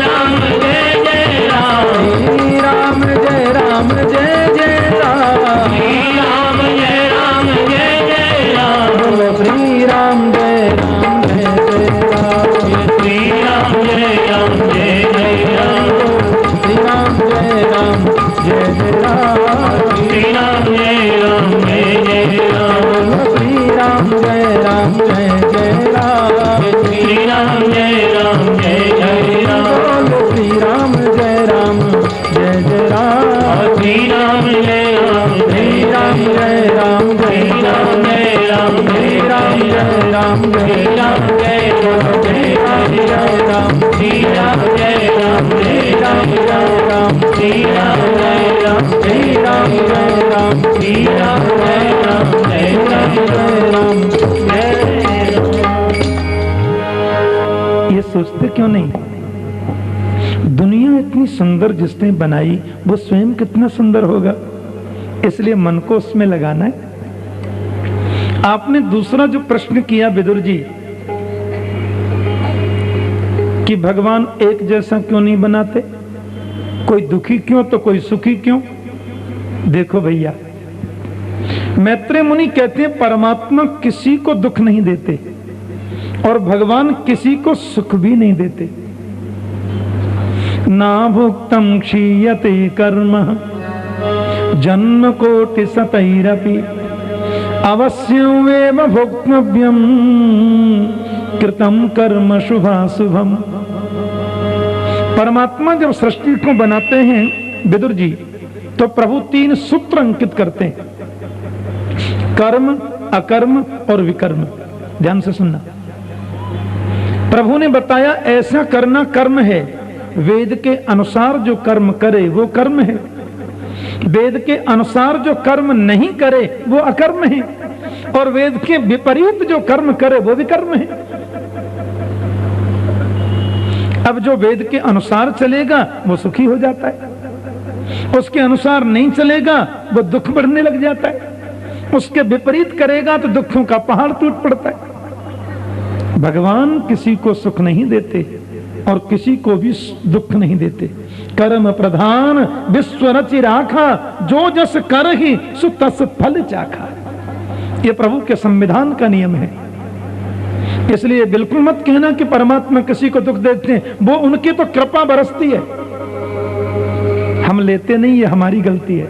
जय राम, श्री राम जय राम जय जय राम, श्री राम जय राम जय जय राम, श्री राम जय राम जय जय राम, बोलो श्री राम जय राम जय जय राम, श्री राम जय राम जय जय राम, श्री राम जय राम जय जय राम, श्री राम जय राम जय जय राम, बोलो श्री राम जय राम जय जय राम, श्री राम जय राम जय जय राम, बोलो श्री राम जय राम जय जय राम, श्री राम जय राम श्री राम जय राम जय जय राम, श्री राम जय राम श्री राम जय राम जय श्री राम जय राम श्री राम जय राम श्री राम जय राम श्री राम जय राम श्री राम जय राम श्री राम जय राम श्री राम जय राम जय राम जय ये सोचते क्यों नहीं? दुनिया इतनी सुंदर जिसने बनाई वो स्वयं कितना सुंदर होगा, इसलिए मन को उसमें लगाना है। आपने दूसरा जो प्रश्न किया विदुर जी कि भगवान एक जैसा क्यों नहीं बनाते, कोई दुखी क्यों तो कोई सुखी क्यों? देखो भैया, मैत्रेय मुनि कहते हैं परमात्मा किसी को दुख नहीं देते और भगवान किसी को सुख भी नहीं देते। ना भुक्तम क्षीयते कर्म जन्म कोटि सतैरपि अवश्यमेव भोक्तव्यम कृतम कर्म शुभाशुभम। परमात्मा जब सृष्टि को बनाते हैं विदुर जी तो प्रभु 3 सूत्र अंकित करते हैं, कर्म, अकर्म और विकर्म। ध्यान से सुनना, प्रभु ने बताया ऐसा करना कर्म है, वेद के अनुसार जो कर्म करे वो कर्म है, वेद के अनुसार जो कर्म नहीं करे वो अकर्म है, और वेद के विपरीत जो कर्म करे वो विकर्म है। अब जो वेद के अनुसार चलेगा वो सुखी हो जाता है, उसके अनुसार नहीं चलेगा वो दुख बढ़ने लग जाता है, उसके विपरीत करेगा तो दुखों का पहाड़ टूट पड़ता है। भगवान किसी को सुख नहीं देते और किसी को भी दुख नहीं देते। कर्म प्रधान विश्व रचि राखा, जो जस कर ही सु तस फल चाखा। ये प्रभु के संविधान का नियम है। इसलिए बिल्कुल मत कहना कि परमात्मा किसी को दुख देते हैं, वो उनकी तो कृपा बरसती है, हम लेते नहीं, ये हमारी गलती है।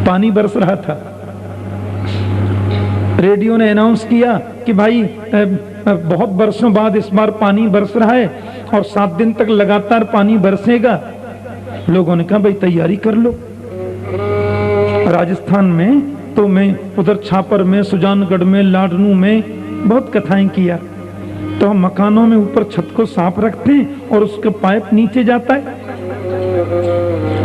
पानी बरस रहा था, रेडियो ने अनाउंस किया कि भाई बहुत वर्षों बाद इस बार पानी बरस रहा है और 7 दिन तक लगातार पानी बरसेगा। लोगों ने कहा भाई तैयारी कर लो। राजस्थान में तो मैं उधर छापर में, सुजानगढ़ में, लाडनू में बहुत कथाएं किया। तो हम मकानों में ऊपर छत को साफ रखते हैं और उसका पाइप नीचे जाता है,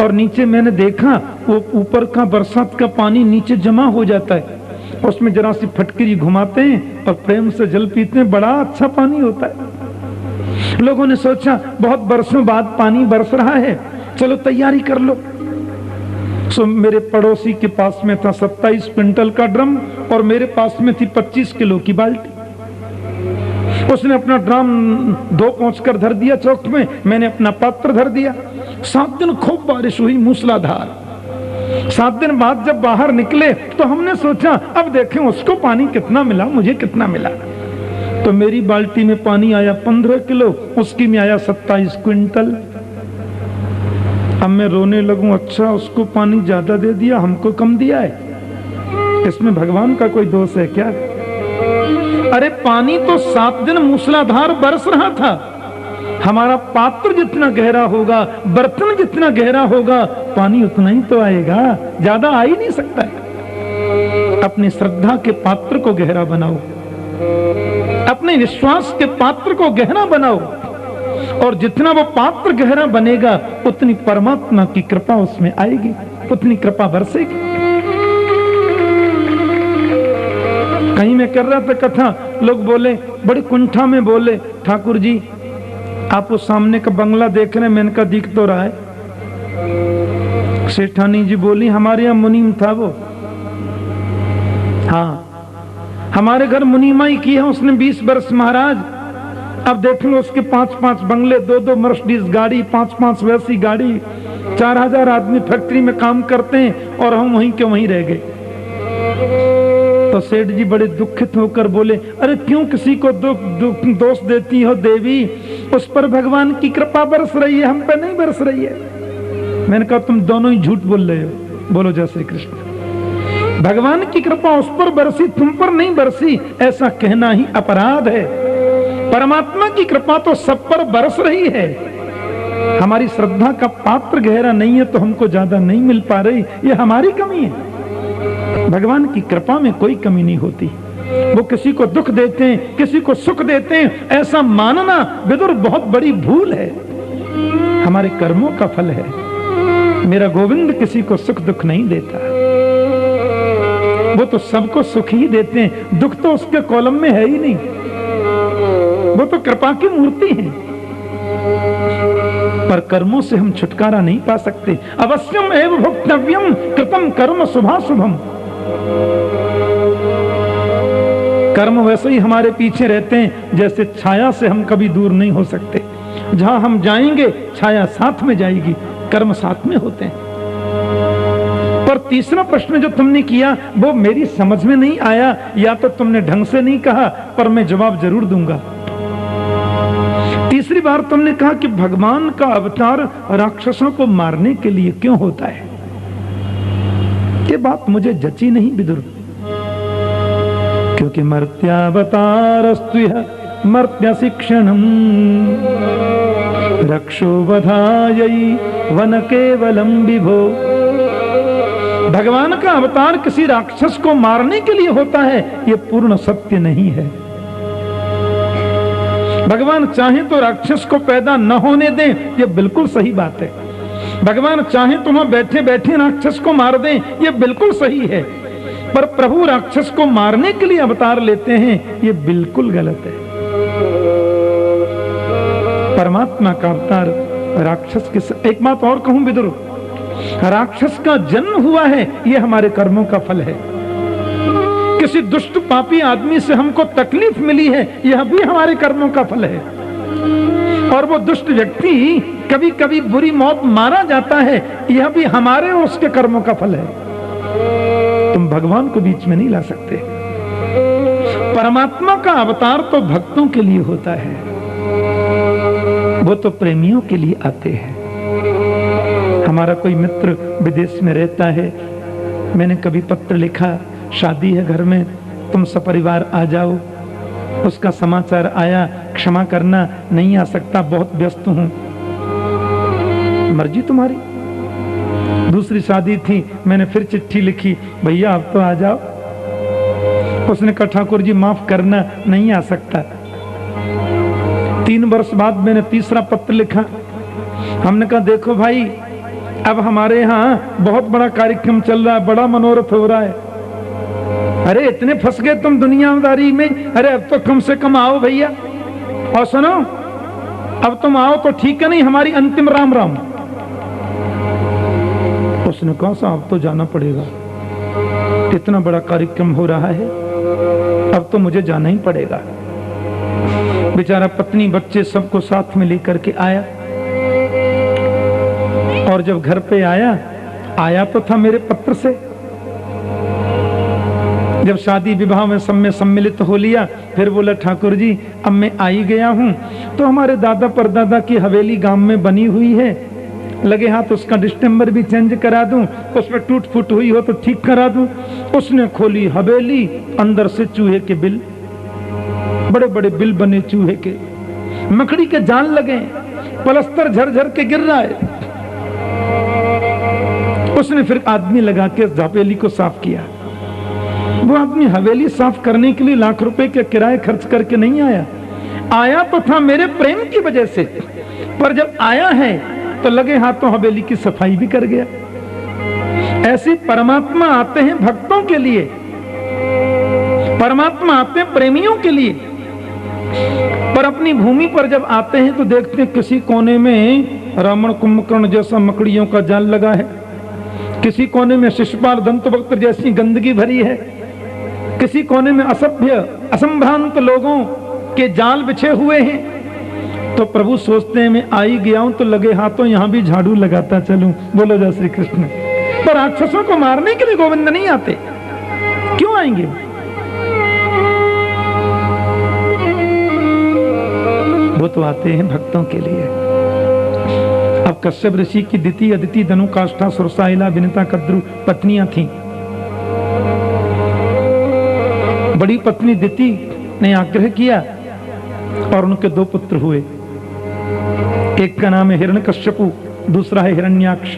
और नीचे मैंने देखा वो ऊपर का बरसात का पानी नीचे जमा हो जाता है, उसमें जरा सी फटकरी घुमाते हैं और प्रेम से जल पीते हैं, बड़ा अच्छा पानी होता है। लोगों ने सोचा बहुत वर्षों बाद पानी बरस रहा है, चलो तैयारी कर लो। सो मेरे पड़ोसी के पास में था 27 क्विंटल का ड्रम और मेरे पास में थी 25 किलो की बाल्टी। उसने अपना ड्रम 2 पहुंचकर धर दिया चौक में, मैंने अपना पात्र धर दिया। 7 दिन खूब बारिश हुई मूसलाधार। 7 दिन बाद जब बाहर निकले तो हमने सोचा अब देखें उसको पानी कितना मिला, मुझे कितना मिला। तो मेरी बाल्टी में पानी आया 15 किलो, उसकी में आया 27 क्विंटल। अब मैं रोने लगूं, अच्छा उसको पानी ज्यादा दे दिया, हमको कम दिया है, इसमें भगवान का कोई दोष है क्या? अरे पानी तो 7 दिन मूसलाधार बरस रहा था। हमारा पात्र जितना गहरा होगा, बर्तन जितना गहरा होगा, पानी उतना ही तो आएगा, ज्यादा आ ही नहीं सकता है। अपनी श्रद्धा के पात्र को गहरा बनाओ, अपने विश्वास के पात्र को गहरा बनाओ, और जितना वो पात्र गहरा बनेगा उतनी परमात्मा की कृपा उसमें आएगी, उतनी कृपा बरसेगी। कहीं मैं कर रहा था कथा, लोग बोले बड़ी कुंठा में बोले, ठाकुर जी आप वो सामने का बंगला देख रहे हैं? मैंने कहा दिख तो रहा है। सेठानी जी बोली हमारे यहाँ मुनीम था वो। हाँ, हमारे घर मुनीमा ही की है उसने 20 वर्ष महाराज। अब देख लो उसके 5-5 बंगले, 2-2 मर्सिडीज गाड़ी, 5-5 वैसी गाड़ी, 4000 आदमी फैक्ट्री में काम करते हैं और हम वहीं के वहीं रह गए। तो सेठ जी बड़े दुखित होकर बोले, अरे क्यों किसी को दोष देती हो देवी, उस पर भगवान की कृपा बरस रही है, हम पे नहीं बरस रही है। मैंने कहा तुम दोनों ही झूठ बोल रहे हो। बोलो जय श्री कृष्ण। भगवान की कृपा उस पर बरसी, तुम पर नहीं बरसी, ऐसा कहना ही अपराध है। परमात्मा की कृपा तो सब पर बरस रही है। हमारी श्रद्धा का पात्र गहरा नहीं है तो हमको ज्यादा नहीं मिल पा रही, ये हमारी कमी है। भगवान की कृपा में कोई कमी नहीं होती। वो किसी को दुख देते हैं, किसी को सुख देते हैं, ऐसा मानना विदुर बहुत बड़ी भूल है। हमारे कर्मों का फल है। मेरा गोविंद किसी को सुख दुख नहीं देता, वो तो सबको सुख ही देते हैं, दुख तो उसके कॉलम में है ही नहीं। वो तो कृपा की मूर्ति है। पर कर्मों से हम छुटकारा नहीं पा सकते। अवश्यम एव भोक्तव्यम कृतम कर्म शुभाशुभम। कर्म वैसे ही हमारे पीछे रहते हैं जैसे छाया से हम कभी दूर नहीं हो सकते। जहां हम जाएंगे छाया साथ में जाएगी, कर्म साथ में होते हैं। पर तीसरा प्रश्न जो तुमने किया वो मेरी समझ में नहीं आया, या तो तुमने ढंग से नहीं कहा, पर मैं जवाब जरूर दूंगा। तीसरी बार तुमने कहा कि भगवान का अवतार राक्षसों को मारने के लिए क्यों होता है। ये बात मुझे जची नहीं विदुर, क्योंकि मर्त्यावतारस्तुह मर्त्य शिक्षणम रक्षो वधायै वन केवलम विभो। भगवान का अवतार किसी राक्षस को मारने के लिए होता है, यह पूर्ण सत्य नहीं है। भगवान चाहे तो राक्षस को पैदा न होने दें, यह बिल्कुल सही बात है। भगवान चाहे तो वहां बैठे बैठे राक्षस को मार दें, यह बिल्कुल सही है। पर प्रभु राक्षस को मारने के लिए अवतार लेते हैं, यह बिल्कुल गलत है। परमात्मा का अवतार राक्षस के एक बात और कहूं विदुर, राक्षस का जन्म हुआ है, यह हमारे कर्मों का फल है। किसी दुष्ट पापी आदमी से हमको तकलीफ मिली है, यह भी हमारे कर्मों का फल है। और वो दुष्ट व्यक्ति कभी कभी बुरी मौत मारा जाता है, यह भी हमारे और उसके कर्मों का फल है। तुम भगवान को बीच में नहीं ला सकते। परमात्मा का अवतार तो भक्तों के लिए होता है, वो तो प्रेमियों के लिए आते हैं। हमारा कोई मित्र विदेश में रहता है, मैंने कभी पत्र लिखा, शादी है घर में, तुम सपरिवार आ जाओ। उसका समाचार आया, क्षमा करना नहीं आ सकता, बहुत व्यस्त हूं। मर्जी तुम्हारी। दूसरी शादी थी, मैंने फिर चिट्ठी लिखी, भैया आप तो आ जाओ। उसने कहा ठाकुर जी माफ करना, नहीं आ सकता। 3 वर्ष बाद मैंने तीसरा पत्र लिखा। हमने कहा देखो भाई, अब हमारे यहाँ बहुत बड़ा कार्यक्रम चल रहा है, बड़ा मनोरथ हो रहा है। अरे इतने फंस गए तुम दुनियादारी में, अरे अब तो कम से कम आओ भैया। और सुनो, अब तुम आओ तो ठीक है, नहीं हमारी अंतिम राम राम। उसने कहा साहब तो जाना पड़ेगा, इतना बड़ा कार्यक्रम हो रहा है, अब तो मुझे जाना ही पड़ेगा। बेचारा पत्नी बच्चे सबको साथ में लेकर के आया, और जब घर पे आया तो था मेरे पत्र से। जब शादी विवाह में सब में सम्मिलित हो लिया, फिर बोला ठाकुर जी अब मैं आ ही गया हूं, तो हमारे दादा परदादा की हवेली गांव में बनी हुई है, लगे हाथ उसका डिस्टेंबर भी चेंज करा दूं, उसमें टूट फूट हुई हो तो ठीक करा दूं। उसने खोली हवेली, अंदर से चूहे के बिल, बड़े बड़े बिल बने चूहे के, मकड़ी के जाल लगे, पलस्तर झरझर के गिर रहा है। उसने फिर आदमी लगा के हवेली को साफ किया। वो आदमी हवेली साफ करने के लिए लाख रुपए के किराए खर्च करके नहीं आया, आया तो था मेरे प्रेम की वजह से, पर जब आया है तो लगे हाथों हवेली की सफाई भी कर गया। ऐसे परमात्मा आते हैं भक्तों के लिए, परमात्मा आते हैं प्रेमियों के लिए, पर अपनी भूमि पर जब आते हैं तो देखते हैं किसी कोने में रावण कुंभकर्ण जैसा मकड़ियों का जाल लगा है, किसी कोने में शिशुपाल दंतवक्त्र जैसी गंदगी भरी है, किसी कोने में असभ्य असंभ्रांत लोगों के जाल बिछे हुए हैं। तो प्रभु सोचते हैं मैं आई गया हूं तो लगे हाथों यहां भी झाड़ू लगाता चलूं। बोलो जय श्री कृष्ण। पर राक्षसों को मारने के लिए गोविंद नहीं आते, क्यों आएंगे? वो तो आते हैं भक्तों के लिए। अब कश्यप ऋषि की दिति, अदिति, धनु, काष्ठा, सुरसाइला, विनिता, कद्रु पत्नियां थीं। बड़ी पत्नी दिति ने आग्रह किया और उनके 2 पुत्र हुए। एक का नाम है हिरण्यकश्यपु, दूसरा है हिरण्याक्ष।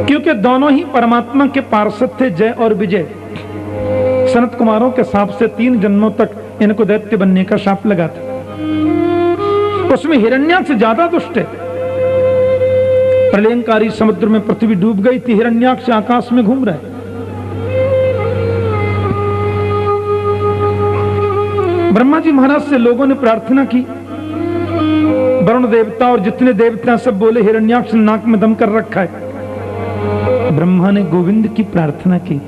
क्योंकि दोनों ही परमात्मा के पार्षद थे, जय और विजय। सनत कुमारों के शाप से 3 जन्मों तक इनको दैत्य बनने का शाप लगा था। उसमें हिरण्याक्ष ज्यादा दुष्ट है। प्रलयंकारी समुद्र में पृथ्वी डूब गई थी, हिरण्याक्ष आकाश में घूम रहा है। ब्रह्मा जी महाराज से लोगों ने प्रार्थना की, वरुण देवता और जितने देवता सब बोले हिरण्याक्ष नाक में दम कर रखा है। ब्रह्मा ने गोविंद की प्रार्थना की।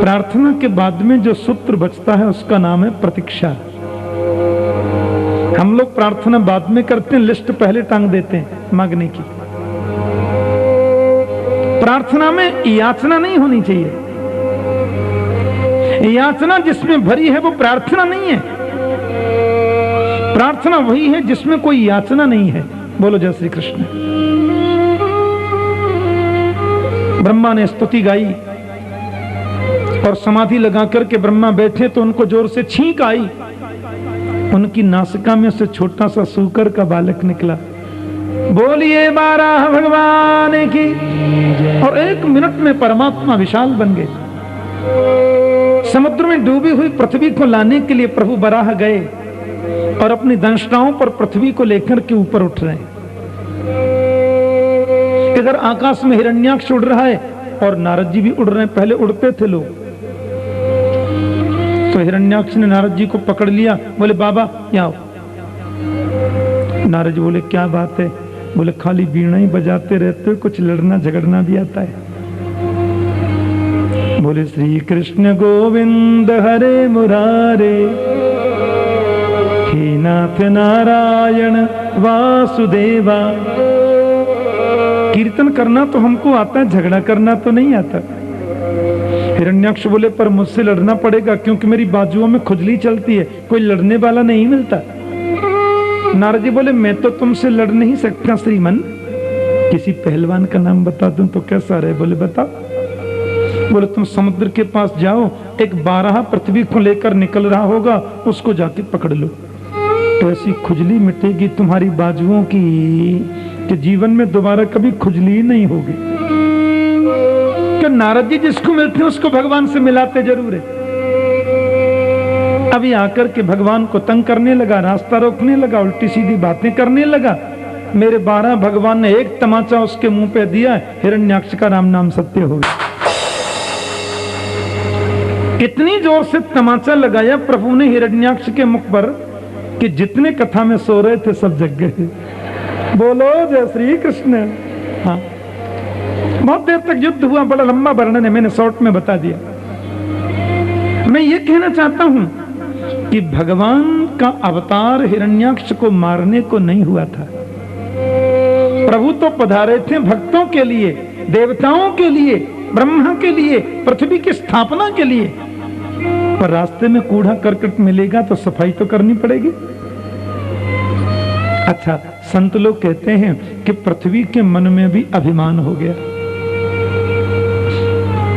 प्रार्थना के बाद में जो सूत्र बचता है उसका नाम है प्रतीक्षा। हम लोग प्रार्थना बाद में करते हैं, लिस्ट पहले टांग देते हैं मांगने की। प्रार्थना में याचना नहीं होनी चाहिए। याचना जिसमें भरी है वो प्रार्थना नहीं है। प्रार्थना वही है जिसमें कोई याचना नहीं है। बोलो जय श्री कृष्ण। ब्रह्मा ने स्तुति गाई और समाधि लगा करके ब्रह्मा बैठे तो उनको जोर से छींक आई। उनकी नासिका में से छोटा सा सूकर का बालक निकला। बोलिए 12 भगवान की। और 1 मिनट में परमात्मा विशाल बन गए। समुद्र में डूबी हुई पृथ्वी को लाने के लिए प्रभु बराह गए और अपनी दंष्टाओं पर पृथ्वी को लेकर के ऊपर उठ रहे हैं। इधर आकाश में हिरण्याक्ष उड़ रहा है और नारद जी भी उड़ रहे हैं। पहले उड़ते थे लोग, तो हिरण्याक्ष ने नारद जी को पकड़ लिया, बोले बाबा यहाँ आओ। नारद जी बोले क्या बात है? बोले खाली वीणा ही बजाते रहते हो, कुछ लड़ना झगड़ना भी आता है? बोले श्री कृष्ण गोविंद हरे मुरारे, हे नाथ नारायण वासुदेवा। कीर्तन करना तो हमको आता है, झगड़ा करना तो नहीं आता। हिरण्याक्ष बोले पर मुझसे लड़ना पड़ेगा क्योंकि मेरी बाजुओं में खुजली चलती है, कोई लड़ने वाला नहीं मिलता। नारद जी बोले मैं तो तुमसे लड़ नहीं सकता श्रीमन, किसी पहलवान का नाम बता दूं तो कैसा रहे? बोले बता। बोले तुम समुद्र के पास जाओ, एक 12 पृथ्वी को लेकर निकल रहा होगा, उसको जाके पकड़ लो, तो ऐसी खुजली मिटेगी तुम्हारी बाजुओं की कि जीवन में दोबारा कभी खुजली नहीं होगी। कि नारद जी जिसको मिलते हैं उसको भगवान से मिलाते जरूर है। अभी आकर के भगवान को तंग करने लगा, रास्ता रोकने लगा, उल्टी सीधी बातें करने लगा। मेरे 12 भगवान ने एक तमाचा उसके मुंह पे दिया, हिरण्याक्ष का राम नाम सत्य हो गया। इतनी जोर से तमाचा लगाया प्रभु ने हिरण्याक्ष के मुख पर कि जितने कथा में सो रहे थे सब जग गए। बोलो जय श्री कृष्ण। हाँ, बहुत देर तक युद्ध हुआ, बड़ा लंबा वर्णन है, मैंने शॉर्ट में बता दिया। मैं ये कहना चाहता हूं कि भगवान का अवतार हिरण्याक्ष को मारने को नहीं हुआ था। प्रभु तो पधारे थे भक्तों के लिए, देवताओं के लिए, ब्रह्मा के लिए, पृथ्वी की स्थापना के लिए। पर रास्ते में कूड़ा करकट मिलेगा तो सफाई तो करनी पड़ेगी। अच्छा, संत लोग कहते हैं कि पृथ्वी के मन में भी अभिमान हो गया।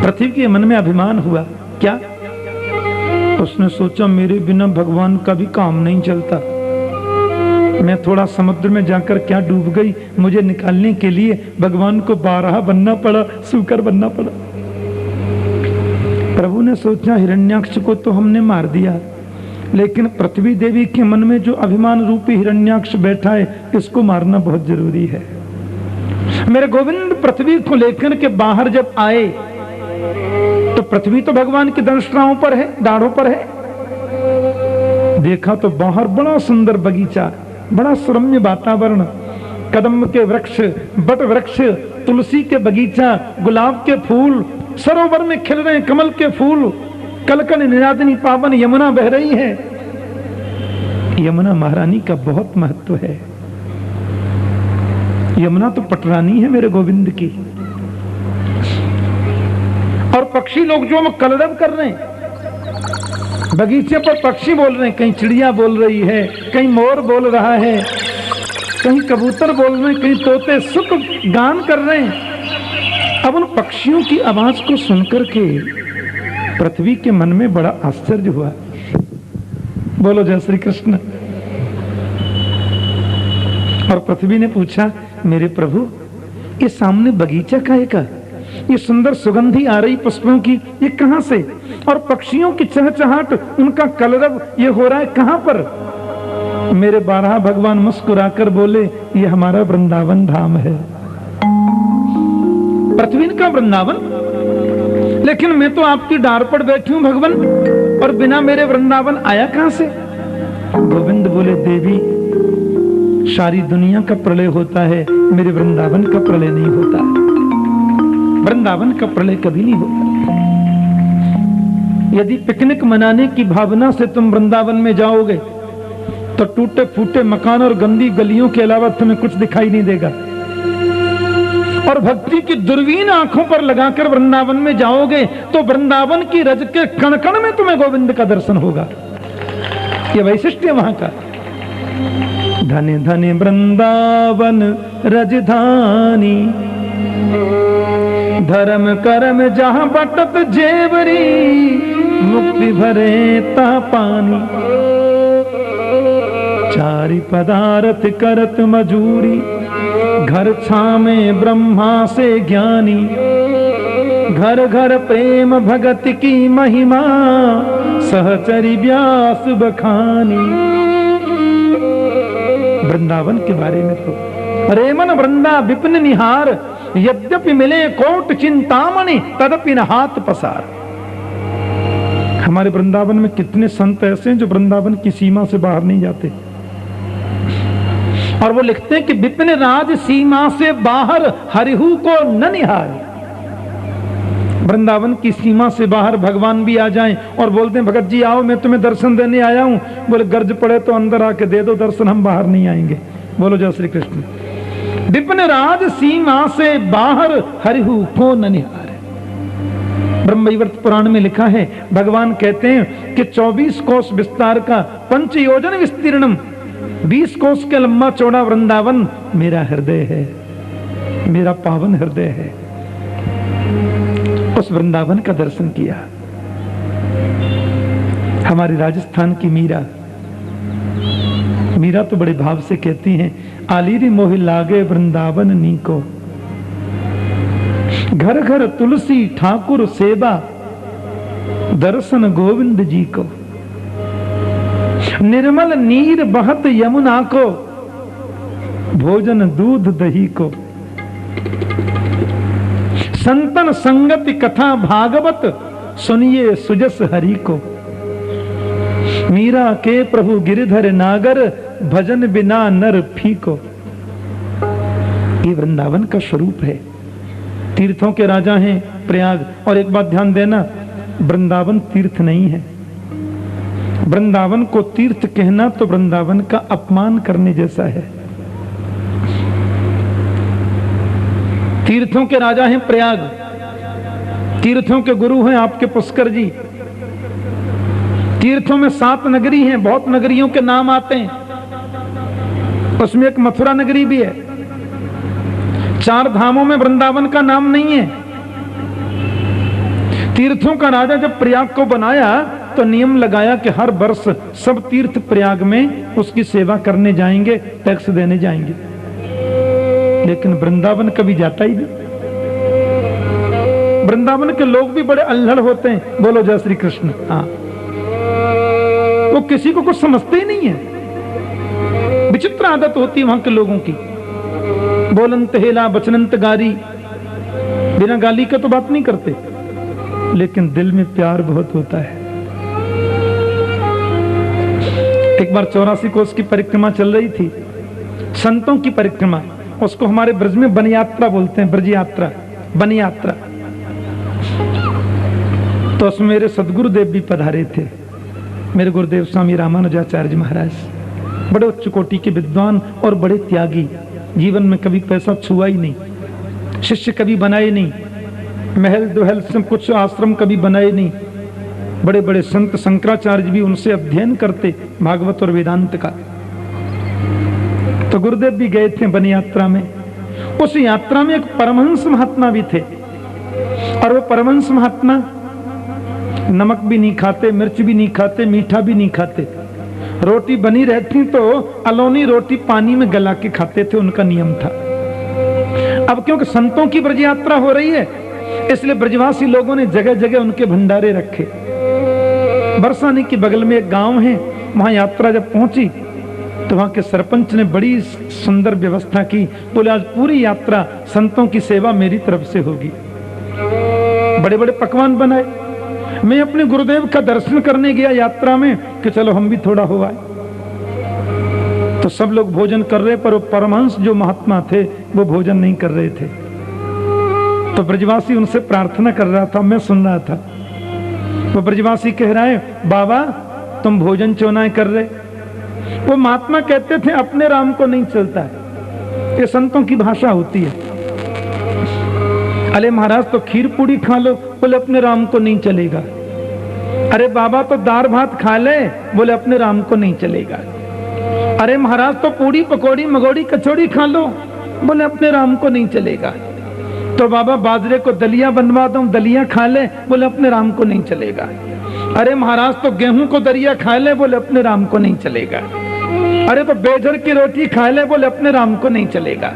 पृथ्वी के मन में अभिमान हुआ क्या? उसने सोचा मेरे बिना भगवान का भी काम नहीं चलता। मैं थोड़ा समुद्र में जाकर क्या डूब गई, मुझे निकालने के लिए भगवान को 12 बनना पड़ा, सूकर बनना पड़ा। प्रभु ने सोचा हिरण्याक्ष को तो हमने मार दिया, लेकिन पृथ्वी देवी के मन में जो अभिमान रूपी हिरण्याक्ष बैठा है, इसको मारना बहुत जरूरी है। मेरे गोविंद पृथ्वी को लेकर के बाहर जब आए तो पृथ्वी तो भगवान की दंष्ट्राओं पर है, दाढ़ों पर है। देखा तो बाहर बड़ा सुंदर बगीचा, बड़ा सुरम्य वातावरण, कदम के वृक्ष, बट वृक्ष, तुलसी के बगीचा, गुलाब के फूल, सरोवर में खिल रहे कमल के फूल, कलकल निनादनी पावन यमुना बह रही है। यमुना महारानी का बहुत महत्व है। यमुना तो पटरानी है मेरे गोविंद की। और पक्षी लोग जो कलरव कर रहे हैं, बगीचे पर पक्षी बोल रहे हैं, कहीं चिड़िया बोल रही है, कहीं मोर बोल रहा है, कहीं कबूतर बोल रहे हैं, कहीं तोते सुख गान कर रहे हैं। अब उन पक्षियों की आवाज को सुनकर के पृथ्वी के मन में बड़ा आश्चर्य हुआ। बोलो जय श्री कृष्ण। और पृथ्वी ने पूछा, मेरे प्रभु ये सामने बगीचा काहे का, ये सुंदर सुगंधी आ रही पुष्पों की, ये कहां से, और पक्षियों की चहचहाट, उनका कलरव ये हो रहा है कहां पर। मेरे बारह भगवान मुस्कुराकर बोले, ये हमारा वृंदावन धाम है। पृथ्वी का वृंदावन, लेकिन मैं तो आपकी डार पर बैठी हूं भगवान, और बिना मेरे वृंदावन आया कहां से। गोविंद बोले, देवी सारी दुनिया का प्रलय होता है, मेरे वृंदावन का प्रलय नहीं होता। वृंदावन का प्रलय कभी नहीं होता। यदि पिकनिक मनाने की भावना से तुम वृंदावन में जाओगे तो टूटे फूटे मकान और गंदी गलियों के अलावा तुम्हें कुछ दिखाई नहीं देगा। और भक्ति की दूरबीन आंखों पर लगाकर वृंदावन में जाओगे तो वृंदावन की रज के कण कण में तुम्हें गोविंद का दर्शन होगा। यह वैशिष्ट्य है वहां का। धन्य धन्य वृंदावन रजधानी, धर्म कर्म जहां बटत जेवरी, मुक्ति भरे ता पानी, चारि पदार्थ करत मजूरी, घर छामे ब्रह्मा से ज्ञानी, घर घर प्रेम भगत की महिमा, सहचरी व्यास बखानी। वृंदावन के बारे में तो, रेमन वृंदा विपिन निहार, यद्यपि मिले कोट चिंतामणि, तदपि न हाथ पसार। हमारे वृंदावन में कितने संत ऐसे हैं जो वृंदावन की सीमा से बाहर नहीं जाते, और वो लिखते हैं कि विपिन राज सीमा से बाहर हरिहु को न निहार। वृंदावन की सीमा से बाहर भगवान भी आ जाएं और बोलते हैं, भगत जी आओ, मैं तुम्हें दर्शन देने आया हूं। बोले, गर्ज पड़े तो अंदर आके दे दो दर्शन, हम बाहर नहीं आएंगे। बोलो जय श्री कृष्ण। विपिन राज सीमा से बाहर हरिहु को न निहार। ब्रह्मवैवर्त पुराण में लिखा है, भगवान कहते हैं कि 24 कोस विस्तार का, 5 योजन विस्तीर्णम, 20 कोस के लंबा चौड़ा वृंदावन मेरा हृदय है, मेरा पावन हृदय है। उस वृंदावन का दर्शन किया। हमारी राजस्थान की मीरा तो बड़े भाव से कहती हैं, आलीरी मोहि लागे वृंदावन नीको, घर घर तुलसी ठाकुर सेवा, दर्शन गोविंद जी को, निर्मल नीर बहत यमुना को, भोजन दूध दही को, संतन संगति कथा भागवत, सुनिए सुजस हरि को। मीरा के प्रभु गिरिधर नागर, भजन बिना नर फीको। ये वृंदावन का स्वरूप है। तीर्थों के राजा हैं प्रयाग। और एक बात ध्यान देना, वृंदावन तीर्थ नहीं है। वृंदावन को तीर्थ कहना तो वृंदावन का अपमान करने जैसा है। तीर्थों के राजा हैं प्रयाग, तीर्थों के गुरु हैं आपके पुष्कर जी। तीर्थों में 7 नगरी हैं, बहुत नगरियों के नाम आते हैं, उसमें एक मथुरा नगरी भी है। 4 धामों में वृंदावन का नाम नहीं है। तीर्थों का राजा जब प्रयाग को बनाया तो नियम लगाया कि हर वर्ष सब तीर्थ प्रयाग में उसकी सेवा करने जाएंगे, टैक्स देने जाएंगे। लेकिन वृंदावन कभी जाता ही नहीं। वृंदावन के लोग भी बड़े अल्हड़ होते हैं, बोलो जय श्री कृष्ण। हाँ, वो किसी को कुछ समझते ही नहीं है। विचित्र आदत होती है वहां के लोगों की, बोलंत हेला बचनंत गारी, बिना गाली का तो बात नहीं करते, लेकिन दिल में प्यार बहुत होता है। एक बार 84 कोस की परिक्रमा चल रही थी, संतों की परिक्रमा, उसको हमारे ब्रज में वन यात्रा बोलते हैं, ब्रज यात्रा, वन यात्रा। तो उसमें मेरे सदगुरुदेव भी पधारे थे, मेरे गुरुदेव स्वामी रामानुजाचार्य महाराज, बड़े उच्च कोटि के विद्वान और बड़े त्यागी, जीवन में कभी पैसा छुआ ही नहीं, शिष्य कभी बनाए नहीं, महल दुहल से कुछ आश्रम कभी बनाए नहीं। बड़े बड़े संत शंकराचार्य भी उनसे अध्ययन करते भागवत और वेदांत का। तो गुरुदेव भी गए थे वन यात्रा में। उस यात्रा में एक परमहंस महात्मा भी थे, और वो परमहंस महात्मा नमक भी नहीं खाते, मिर्च भी नहीं खाते, मीठा भी नहीं खाते। रोटी बनी रहती तो अलोनी रोटी पानी में गला के खाते थे, उनका नियम था। अब क्योंकि संतों की ब्रज यात्रा हो रही है, इसलिए ब्रजवासी लोगों ने जगह जगह उनके भंडारे रखे। बरसाने के बगल में एक गांव है, वहां यात्रा जब पहुंची तो वहां के सरपंच ने बड़ी सुंदर व्यवस्था की, बोले आज पूरी यात्रा संतों की सेवा मेरी तरफ से होगी। बड़े बड़े पकवान बनाए। मैं अपने गुरुदेव का दर्शन करने गया यात्रा में कि चलो हम भी थोड़ा हो आए। तो सब लोग भोजन कर रहे, पर वो परमहंस जो महात्मा थे वो भोजन नहीं कर रहे थे। तो ब्रजवासी उनसे प्रार्थना कर रहा था, मैं सुन रहा था। वो ब्रजवासी कह रहा है, बाबा तुम भोजन क्यों नहीं कर रहे? वो महात्मा कहते थे अपने राम को नहीं चलता है, ये संतों की भाषा होती है। अरे महाराज तो खीर पूड़ी खा लो, बोले अपने राम को नहीं चलेगा। अरे बाबा तो दाल भात खा ले, बोले अपने राम को नहीं चलेगा। अरे महाराज तो पूड़ी पकौड़ी मगोड़ी कचौड़ी खा लो, बोले अपने राम को नहीं चलेगा। तो बाबा बाजरे को दलिया बनवा दो, दलिया खा ले, बोले अपने राम को नहीं चलेगा। अरे महाराज तो गेहूं को दरिया खा ले, बोले अपने राम को नहीं चलेगा। अरे तो बेजर की रोटी खा ले, बोले अपने राम को नहीं चलेगा।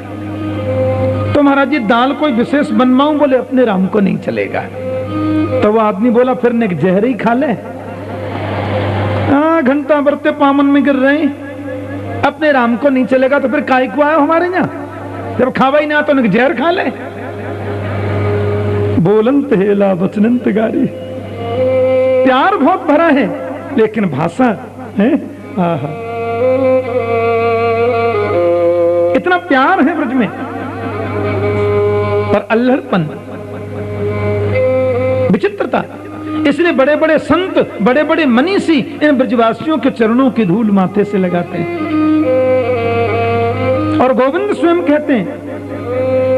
तो महाराज जी दाल कोई विशेष बनवाऊं, बोले अपने राम को नहीं चलेगा। तो वो आदमी बोला फिर ने जहर ही खा ले। घंटा बरते पामन में गिर रहे, अपने राम को नहीं चलेगा तो फिर काय को आयो हमारे यहाँ? जब खावा ही ना तो जहर खा ले। बोलंत हेला बचनंत गारी, प्यार बहुत भरा है, लेकिन भाषा है आहा, इतना प्यार है ब्रज में, पर अल्हड़पन, विचित्रता। इसलिए बड़े बड़े संत, बड़े बड़े मनीषी इन ब्रजवासियों के चरणों की धूल माथे से लगाते हैं। और गोविंद स्वयं कहते हैं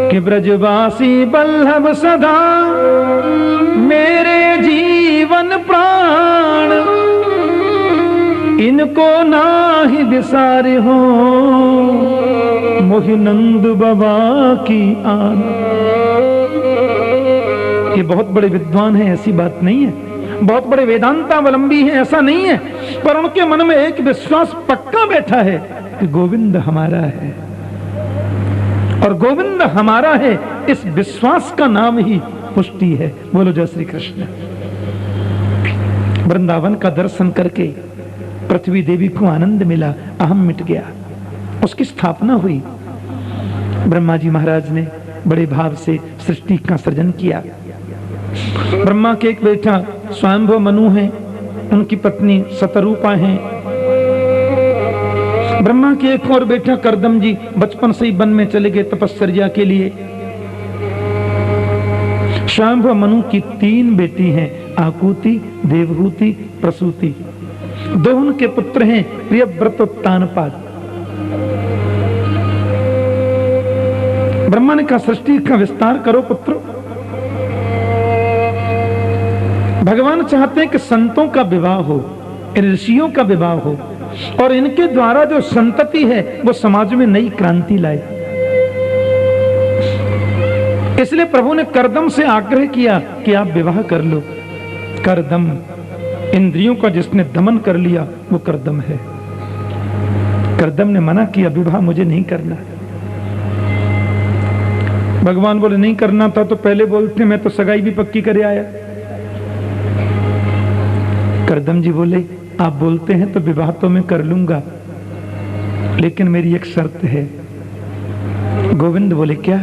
कि ब्रजवासी बल्लभ सदा मेरे जीवन प्राण, इनको नाही विसारे हो मोहि नंद बाबा की आन। ये बहुत बड़े विद्वान हैं, ऐसी बात नहीं है, बहुत बड़े वेदांतावलंबी हैं, ऐसा नहीं है, पर उनके मन में एक विश्वास पक्का बैठा है कि गोविंद हमारा है, और गोविंद हमारा है, इस विश्वास का नाम ही पुष्टि है। बोलो जय श्री कृष्ण। वृंदावन का दर्शन करके पृथ्वी देवी को आनंद मिला, अहम मिट गया, उसकी स्थापना हुई। ब्रह्मा जी महाराज ने बड़े भाव से सृष्टि का सृजन किया। ब्रह्मा के एक बेटा स्वयंभव मनु है, उनकी पत्नी शतरूपा है। ब्रह्मा के एक और बेटा करदम जी बचपन से ही वन में चले गए तपश्चर्या के लिए। स्वयंभव मनु की 3 बेटी हैं, आकुति, देवहूति, प्रसूति। 2 उनके पुत्र हैं, प्रियव्रत और तानपाद। ब्रह्मा ने कहा सृष्टि का विस्तार करो पुत्रो। भगवान चाहते हैं कि संतों का विवाह हो, ऋषियों का विवाह हो, और इनके द्वारा जो संतति है वो समाज में नई क्रांति लाए। इसलिए प्रभु ने करदम से आग्रह किया कि आप विवाह कर लो। करदम, इंद्रियों का जिसने दमन कर लिया वो करदम है। करदम ने मना किया, विवाह मुझे नहीं करना। भगवान बोले नहीं करना था तो पहले बोलते, मैं तो सगाई भी पक्की करे आया। करदम जी बोले आप बोलते हैं तो विवाह तो मैं कर लूंगा, लेकिन मेरी एक शर्त है। गोविंद बोले क्या?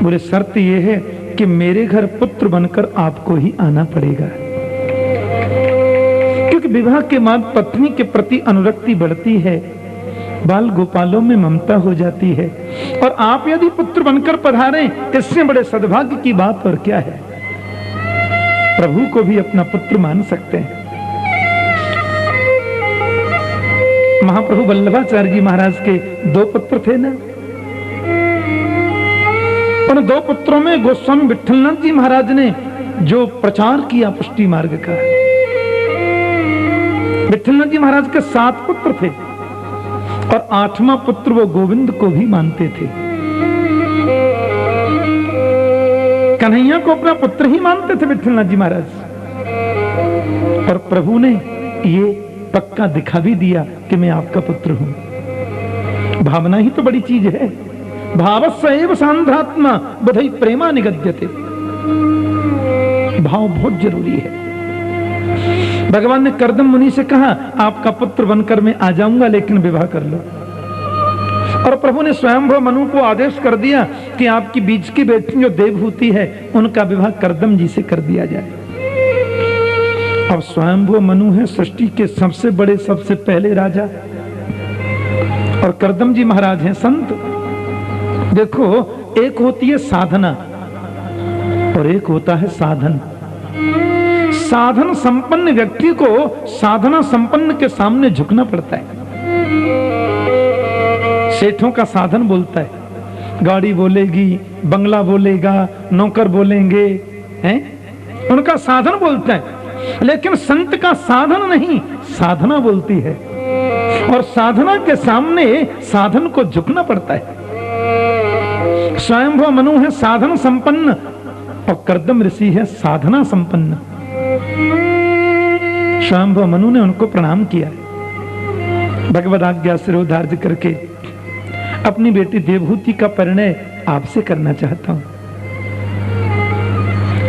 बोले शर्त यह है कि मेरे घर पुत्र बनकर आपको ही आना पड़ेगा, क्योंकि विवाह के बाद पत्नी के प्रति अनुरक्ति बढ़ती है, बाल गोपालों में ममता हो जाती है, और आप यदि पुत्र बनकर पधारें इससे बड़े सद्भाग्य की बात और क्या है। प्रभु को भी अपना पुत्र मान सकते हैं। महाप्रभु वल्लभाचार्य जी महाराज के 2 पुत्र थे ना, उन 2 पुत्रों में गोस्वामी विट्ठलनाथ जी महाराज ने जो प्रचार किया पुष्टि मार्ग का, विट्ठलनाथ जी महाराज के 7 पुत्र थे और 8वां पुत्र वो गोविंद को भी मानते थे। कन्हैया को अपना पुत्र ही मानते थे विट्ठलनाथ जी महाराज, और प्रभु ने ये पक्का दिखा भी दिया कि मैं आपका पुत्र हूं। भावना ही तो बड़ी चीज है। भावस्यैव सांध्रात्मा बधई प्रेमा निगद्यते। भाव बहुत जरूरी है। भगवान ने करदम मुनि से कहा आपका पुत्र बनकर मैं आ जाऊंगा, लेकिन विवाह कर लो। और प्रभु ने स्वयंभव मनु को आदेश कर दिया कि आपकी बीच की बेटी जो देवहूति है उनका विवाह करदम जी से कर दिया जाए। अब स्वयंभव मनु है सृष्टि के सबसे बड़े सबसे पहले राजा, और करदम जी महाराज हैं संत। देखो, एक होती है साधना और एक होता है साधन। साधन संपन्न व्यक्ति को साधना संपन्न के सामने झुकना पड़ता है। सेठों का साधन बोलता है, गाड़ी बोलेगी, बंगला बोलेगा, नौकर बोलेंगे, हैं? उनका साधन बोलता है, लेकिन संत का साधन नहीं, साधना बोलती है, और साधना के सामने साधन को झुकना पड़ता है। स्वयंभव मनु है साधन संपन्न और करदम ऋषि है साधना संपन्न। स्वयंभव मनु ने उनको प्रणाम किया, भगवद आज्ञा शिरोधार्य करके अपनी बेटी देवहूति का परिणय आपसे करना चाहता हूं।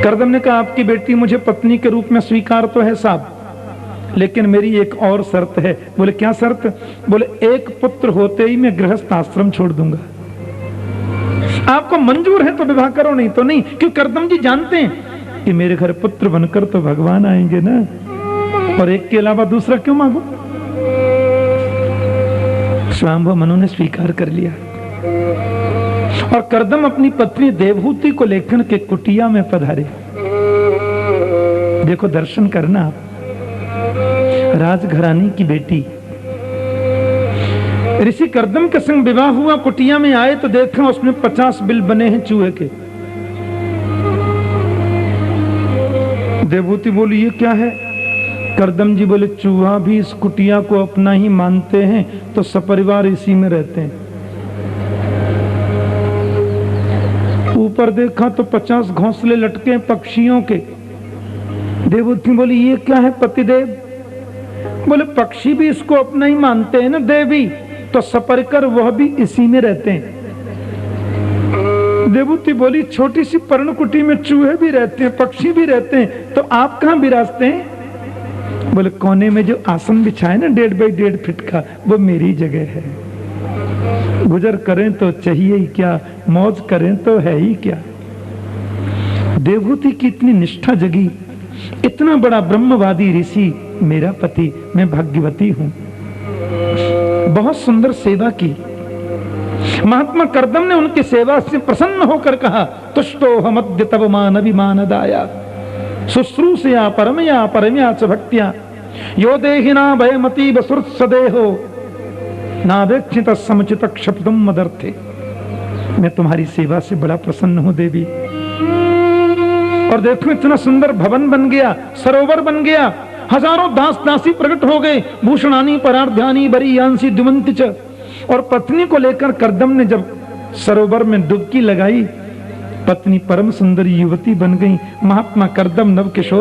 करदम ने कहा आपकी बेटी मुझे पत्नी के रूप में स्वीकार तो है साहब, लेकिन मेरी एक और शर्त है। बोले क्या शर्त? बोले एक पुत्र होते ही मैं गृहस्थ आश्रम छोड़ दूंगा। आपको मंजूर है तो विवाह करो, नहीं तो नहीं। क्यों? करदम जी जानते हैं कि मेरे घर पुत्र बनकर तो भगवान आएंगे ना, और एक के अलावा दूसरा क्यों मांगू। स्वयंभव मनु ने स्वीकार कर लिया, और करदम अपनी पत्नी देवहूति को लेकर के कुटिया में पधारे। देखो, दर्शन करना आप, राजघरानी की बेटी। ऋषि करदम के संग विवाह हुआ, कुटिया में आए तो देखा उसमें 50 बिल बने हैं चूहे के। देवहूति बोली ये क्या है? करदम जी बोले चूहा भी इस कुटिया को अपना ही मानते हैं, तो सपरिवार इसी में रहते हैं। ऊपर देखा तो 50 घोंसले लटके पक्षियों के। देवहूति बोली ये क्या है पतिदेव? बोले पक्षी भी इसको अपना ही मानते हैं ना देवी, तो सपरिकर वह भी इसी में रहते हैं। देवहूति बोली छोटी सी पर्णकुटी में चूहे भी रहते हैं, पक्षी भी रहते हैं, तो आप कहां विराजते हैं? बोले कोने में जो आसन बिछाए ना 1.5 बाई 1.5 फीट का, वो मेरी जगह है। गुजर करें तो चाहिए ही क्या, मौज करें तो है ही क्या। देवहूति की इतनी निष्ठा जगी, इतना बड़ा ब्रह्मवादी ऋषि मेरा पति, मैं भाग्यवती हूं। बहुत सुंदर सेवा की। महात्मा करदम ने उनकी सेवा से प्रसन्न होकर कहा तुष्टो हमद्य तव मान अभिमानदाया शुश्रूषया परमया परमया च भक्त्या यो देहिना भयमती बसुर सदेहो नावेक्षित समुचित क्षपितुम मदर्थे। मैं तुम्हारी सेवा से बड़ा प्रसन्न हूं देवी। और देखो इतना सुंदर भवन बन गया, सरोवर बन गया, हजारों दास दासी प्रकट हो गए, भूषणानी परार्ध्यानी बरीयांसी द्युमंति च। और पत्नी को लेकर करदम ने जब सरोवर में डुबकी लगाई, पत्नी परम सुंदरी युवती बन गई। महात्मा करदम नव किशोर